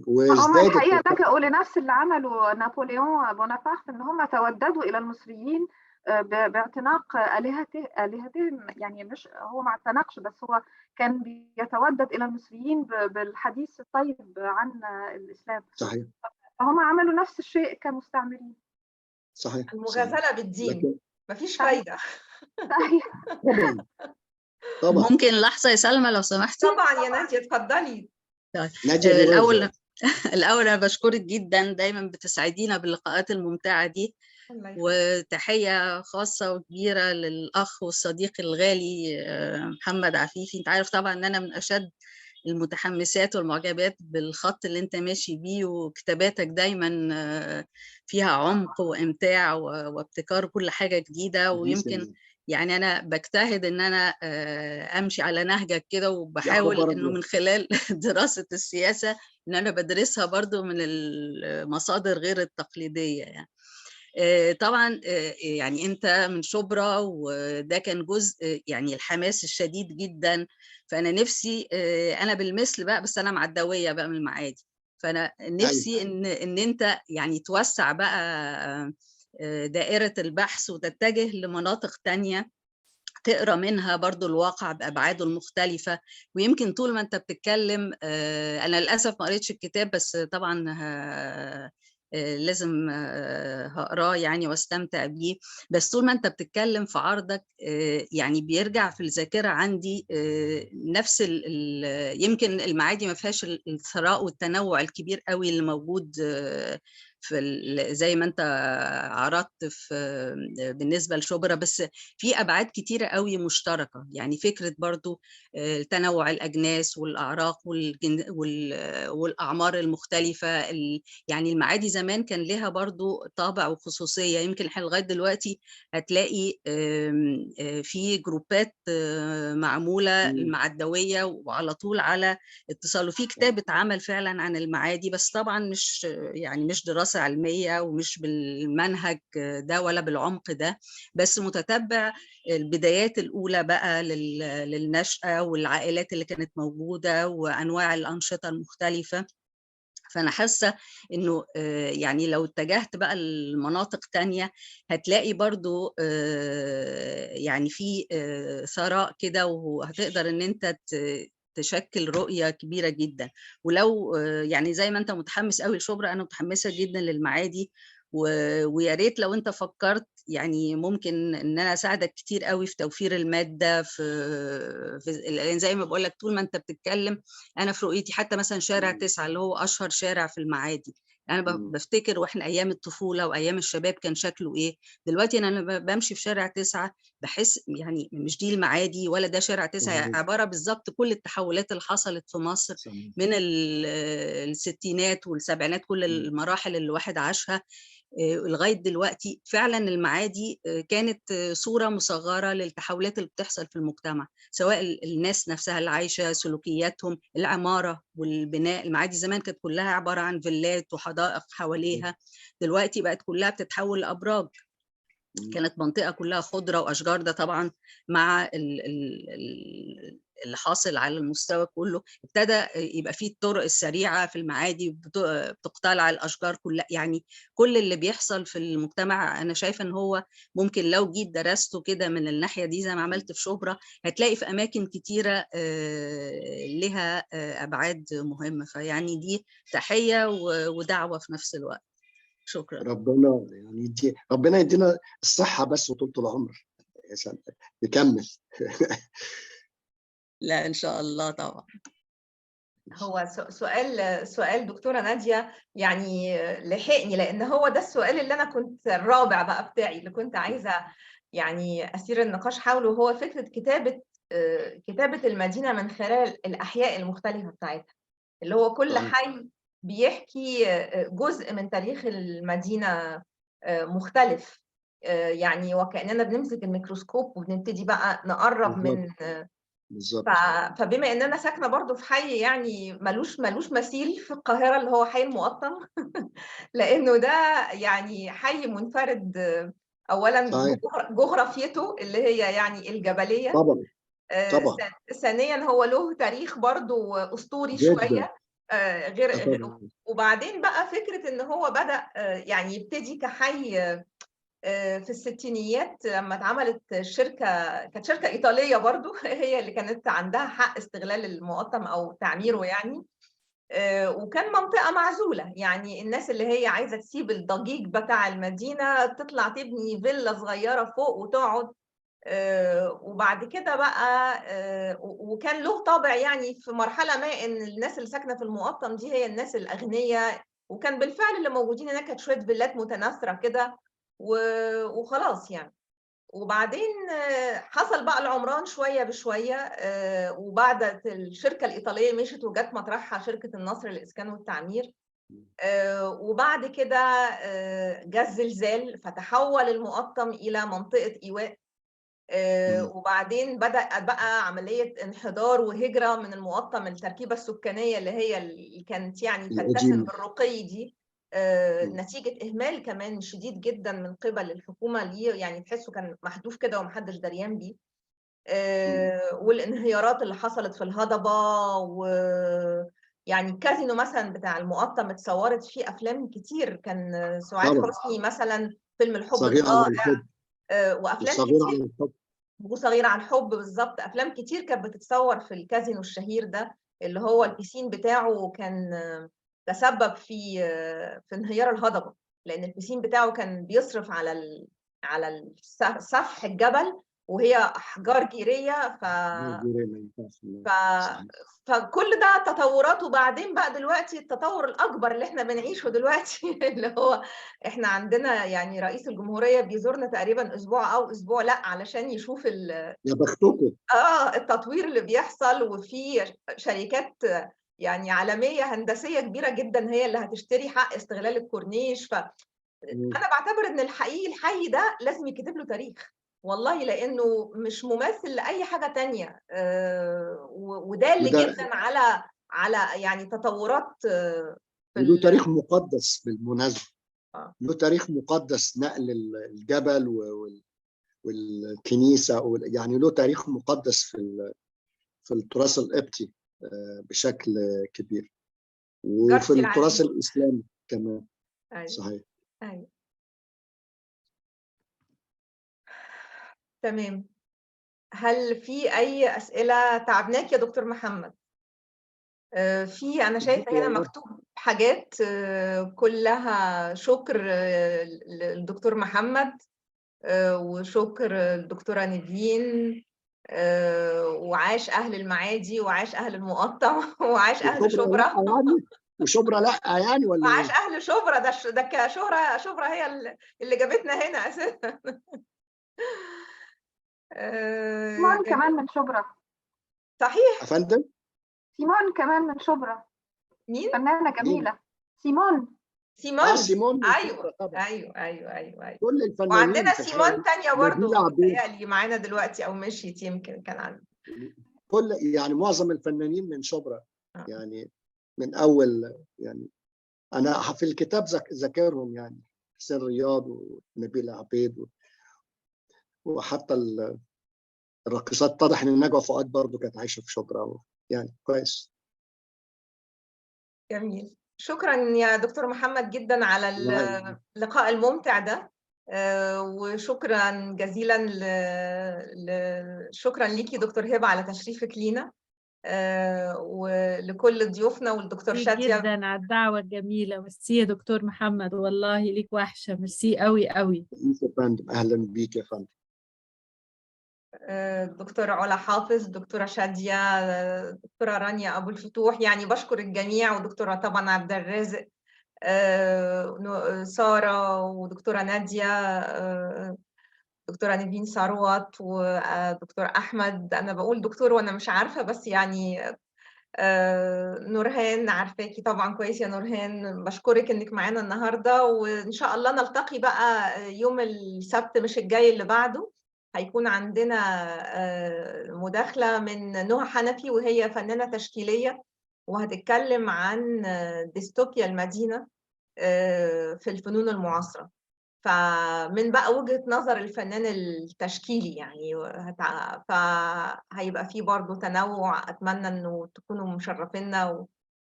[SPEAKER 9] هم الحقيقة لجأوا لنفس اللي عمله نابليون بونابرت، ان هم توددوا الى المصريين باعتناق آلهتهم. يعني مش هو ما اعتنقش، بس هو كان بيتودد الى المصريين بالحديث الطيب عن الاسلام.
[SPEAKER 2] صحيح.
[SPEAKER 9] هم عملوا نفس الشيء كمستعمرين.
[SPEAKER 2] صحيح.
[SPEAKER 1] المغازلة بالدين مفيش فايدة.
[SPEAKER 9] صحيح.
[SPEAKER 2] طبعا.
[SPEAKER 11] ممكن لحظة يا سلمى لو سمحتي؟
[SPEAKER 1] طبعا يا نادية، اتفضلي.
[SPEAKER 11] الأول أنا بشكرك جدا، دايما بتسعدينا باللقاءات الممتعة دي، وتحية خاصة وكبيرة للأخ والصديق الغالي محمد عفيفي. انت عارف طبعا ان انا من أشد المتحمسات والمعجبات بالخط اللي انت ماشي بيه، وكتاباتك دايما فيها عمق وإمتاع وابتكار كل حاجة جديدة. ويمكن يعني أنا بجتهد إن أنا أمشي على نهجك كده، وبحاول إنه من خلال دراسة السياسة إن أنا بدرسها برضو من المصادر غير التقليدية يعني. طبعا يعني أنت من شبرا، وده كان جزء يعني الحماس الشديد جدا. فأنا نفسي أنا بالمثل بقى، بس أنا معدوية بقى من المعادي، فأنا نفسي إن أنت يعني توسع بقى دائرة البحث وتتجه لمناطق تانية تقرأ منها برضو الواقع بأبعاده المختلفة. ويمكن طول ما أنت بتتكلم، أنا للأسف ما قريتش الكتاب، بس طبعا لازم هقراه يعني واستمتع بيه. بس طول ما أنت بتتكلم في عرضك يعني بيرجع في الذاكرة عندي نفس يمكن المعادي ما فيهاش الثراء والتنوع الكبير قوي اللي موجود زي ما انت عرضت بالنسبه لشبرا، بس في ابعاد كتيره قوي مشتركه. يعني فكره برضو تنوع الاجناس والاعراق والاعمار المختلفه. يعني المعادي زمان كان لها برضو طابع وخصوصيه. يمكن احنا لغايه دلوقتي هتلاقي في جروبات معموله المعدويه وعلى طول على اتصال، وفي كتاب اتعمل فعلا عن المعادي، بس طبعا مش دراسة علمية ومش بالمنهج ده ولا بالعمق ده، بس متتبع البدايات الأولى بقى للنشأة والعائلات اللي كانت موجودة وأنواع الأنشطة المختلفة. فأنا حاسة إنه يعني لو اتجهت بقى لمناطق تانية هتلاقي برضو يعني في ثراء كده، وهتقدر إن أنت تشكل رؤية كبيرة جدا. ولو يعني زي ما أنت متحمس قوي لشبرا، أنا متحمسة جدا للمعادي، ويا ريت لو أنت فكرت يعني ممكن إن أنا أساعدك كتير قوي في توفير المادة، في زي ما بقول لك طول ما أنت بتتكلم أنا في رؤيتي حتى مثلا شارع 9 اللي هو أشهر شارع في المعادي. أنا بفتكر وإحنا أيام الطفولة وأيام الشباب كان شكله إيه. دلوقتي أنا بمشي في شارع 9 بحس يعني مش دي المعادي ولا ده شارع 9، عبارة بالظبط كل التحولات اللي حصلت في مصر من الستينات والسبعينات، كل المراحل اللي الواحد عاشها لغاية دلوقتي. فعلا المعادي كانت صورة مصغرة للتحولات اللي بتحصل في المجتمع، سواء الناس نفسها اللي عايشة، سلوكياتهم، العمارة والبناء. المعادي زمان كانت كلها عبارة عن فيلات وحدائق حواليها، دلوقتي بقت كلها بتتحول لأبراج. كانت منطقة كلها خضرة وأشجار، ده طبعا مع اللي حاصل على المستوى كله ابتدى يبقى فيه الطرق السريعة في المعادي بتقتلع الأشجار كلها. يعني كل اللي بيحصل في المجتمع أنا شايفة إن هو ممكن لو جيت درسته كده من الناحية دي زي ما عملت في شبرا، هتلاقي في أماكن كتيرة لها أبعاد مهمة. فيعني دي تحية ودعوة في نفس الوقت. شكرا.
[SPEAKER 2] ربنا يدينا الصحة بس وطولة العمر عشان نكمل.
[SPEAKER 11] لا إن شاء الله طبعا.
[SPEAKER 1] هو سؤال دكتورة نادية يعني لحقني، لأن هو ده السؤال اللي أنا كنت الرابع بقى بتاعي اللي كنت عايزة يعني أثير النقاش حوله، هو فكرة كتابة المدينة من خلال الأحياء المختلفة بتاعتها، اللي هو كل حي بيحكي جزء من تاريخ المدينة مختلف، يعني وكأننا بنمسك الميكروسكوب وبنبتدي بقى نقرب من
[SPEAKER 2] بالظبط.
[SPEAKER 1] فبما ان انا ساكنه برضو في حي يعني ملوش مثيل في القاهره اللي هو حي المقطم لانه ده يعني حي منفرد، اولا جغرافيته اللي هي يعني الجبليه
[SPEAKER 2] طبعا.
[SPEAKER 1] ثانيا هو له تاريخ برضو اسطوري شويه غير وبعدين بقى فكره ان هو بدأ يعني يبتدي كحي في الستينيات لما اتعملت كانت شركة إيطالية برضو هي اللي كانت عندها حق استغلال المقطم أو تعميره يعني، وكان منطقة معزولة، يعني الناس اللي هي عايزة تسيب الضجيج بتاع المدينة تطلع تبني فيلا صغيرة فوق وتقعد، وبعد كده بقى وكان له طابع يعني في مرحلة ما إن الناس اللي ساكنة في المقطم دي هي الناس الأغنياء، وكان بالفعل اللي موجودين هناك كانت شوية فيلات متناثرة كده وخلاص يعني. وبعدين حصل بقى العمران شوية بشوية، وبعد الشركة الإيطالية مشت وجت مطرحها شركة النصر للإسكان والتعمير، وبعد كده جه الزلزال فتحول المقطم إلى منطقة إيواء، وبعدين بدأ بقى عملية انحدار وهجرة من المقطم، التركيبة السكانية اللي كانت يعني تتسم بالرقي دي نتيجة إهمال كمان شديد جدا من قبل الحكومة ليه، يعني تحسه كان محذوف كده ومحدش دريان بيه، والانهيارات اللي حصلت في الهضبة، يعني الكازينو مثلا بتاع المقطم اتصورت فيه أفلام كتير، كان سعاد حسني مثلا فيلم الحب الضائع، وأفلام كتير وصغيرة عن حب بالظبط، أفلام كتير كانت بتتصور في الكازينو الشهير ده اللي هو البيسين بتاعه كان تسبب في انهيار الهضبة، لأن البيسين بتاعه كان بيصرف على سفح الجبل وهي أحجار جيرية فكل ده تطورات. وبعدين بقى دلوقتي التطور الأكبر اللي احنا بنعيشه دلوقتي اللي هو احنا عندنا يعني رئيس الجمهورية بيزورنا تقريبا أسبوع أو أسبوع لا علشان يشوف
[SPEAKER 2] يا بختكم
[SPEAKER 1] التطوير اللي بيحصل، وفي شركات يعني عالمية هندسية كبيرة جدا هي اللي هتشتري حق استغلال الكورنيش. فأنا بعتبر إن الحي ده لازم يكتب له تاريخ والله، لأنه مش مماثل لأي حاجة تانية، ودال جدا على يعني تطورات
[SPEAKER 2] له تاريخ مقدس بالمناسبة، له تاريخ مقدس، نقل الجبل والكنيسة، يعني له تاريخ مقدس في التراث القبطي بشكل كبير. وفي
[SPEAKER 1] جارتي
[SPEAKER 2] التراث
[SPEAKER 1] العزيزة.
[SPEAKER 2] الإسلامي كمان.
[SPEAKER 1] أيوة.
[SPEAKER 2] صحيح.
[SPEAKER 1] أيوة. تمام. هل في أي أسئلة تعبناك يا دكتور محمد؟ أنا شايفة هنا مكتوب حاجات كلها شكر للدكتور محمد، وشكر الدكتورة نيفين، وعاش أهل المعادي وعاش أهل المقطم وعاش أهل شبرا
[SPEAKER 2] يعني وشبرا لا يعني ولا
[SPEAKER 1] وعاش
[SPEAKER 2] ايه؟
[SPEAKER 1] أهل شبرا. ده شبرا هي اللي جابتنا هنا أساسا.
[SPEAKER 9] سيمون كمان من شبرا.
[SPEAKER 1] صحيح.
[SPEAKER 2] أفندم؟
[SPEAKER 9] سيمون كمان من شبرا.
[SPEAKER 1] مين؟
[SPEAKER 9] فنانة جميلة. سيمون.
[SPEAKER 2] سيمون
[SPEAKER 1] ايوه ايوه.
[SPEAKER 2] كل الفنانين
[SPEAKER 1] وعندنا
[SPEAKER 2] في
[SPEAKER 1] سيمون تانية برضو
[SPEAKER 2] نبيلة عبيد
[SPEAKER 1] متهيألي معانا دلوقتي او مشيت، يمكن كان عندنا
[SPEAKER 2] كل يعني معظم الفنانين من شبرا. يعني من يعني انا في الكتاب ذاكرهم، يعني حسين رياض ونبيلة عبيد وحتى الراقصات. اتضح ان نجوى فؤاد برضو كانت عايشه في شبرا، يعني كويس.
[SPEAKER 1] جميل. شكرا يا دكتور محمد جدا على اللقاء الممتع ده، وشكرا جزيلا شكرا ليكي دكتور هبة على تشريفك لينا، ولكل ضيوفنا والدكتور شادية
[SPEAKER 12] جدا على الدعوة الجميلة. ميرسي يا دكتور محمد، والله ليك وحشة. ميرسي قوي قوي.
[SPEAKER 2] اهلا بيك يا فندم.
[SPEAKER 1] دكتورة علا حافظ، دكتورة شادية، دكتورة رانيا أبو الفتوح، يعني بشكر الجميع، ودكتورة طبعا عبد الرازق، سارة، ودكتورة نادية، دكتورة نيفين ثروت، ودكتور أحمد. أنا بقول دكتور وأنا مش عارفة، بس يعني نورهان عارفاكي طبعا كويس يا نورهان. بشكرك إنك معانا النهاردة، وإن شاء الله نلتقي بقى يوم السبت مش الجاي اللي بعده. هيكون عندنا مداخلة من نهى حنفي، وهي فنانة تشكيلية، وهتتكلم عن ديستوبيا المدينة في الفنون المعاصرة. فمن بقى وجهة نظر الفنان التشكيلي يعني، فهيبقى فيه برضو تنوع. أتمنى إنه تكونوا مشرفينا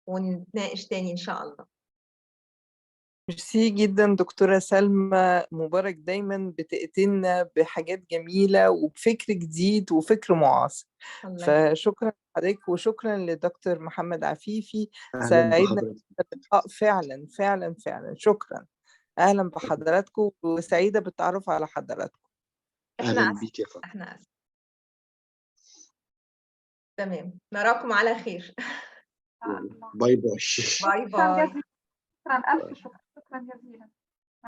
[SPEAKER 1] ونتناقش تاني إن شاء الله.
[SPEAKER 10] ميرسي جدا دكتورة سلمى مبارك، دايما بتأتينا بحاجات جميلة وبفكر جديد وفكر معاصر. فشكرا لحضرتك وشكرا لدكتور محمد عفيفي. سعيدنا باللقاء فعلا فعلا فعلا. شكرا. أهلا بحضراتكم وسعيدة بالتعرف على حضراتكم.
[SPEAKER 2] أهلا بيك يا فندم.
[SPEAKER 1] احنا أسف. تمام، نراكم على خير.
[SPEAKER 2] باي باي.
[SPEAKER 1] باي باي.
[SPEAKER 9] شكرا ألف شكرا. شكرا جزيلا.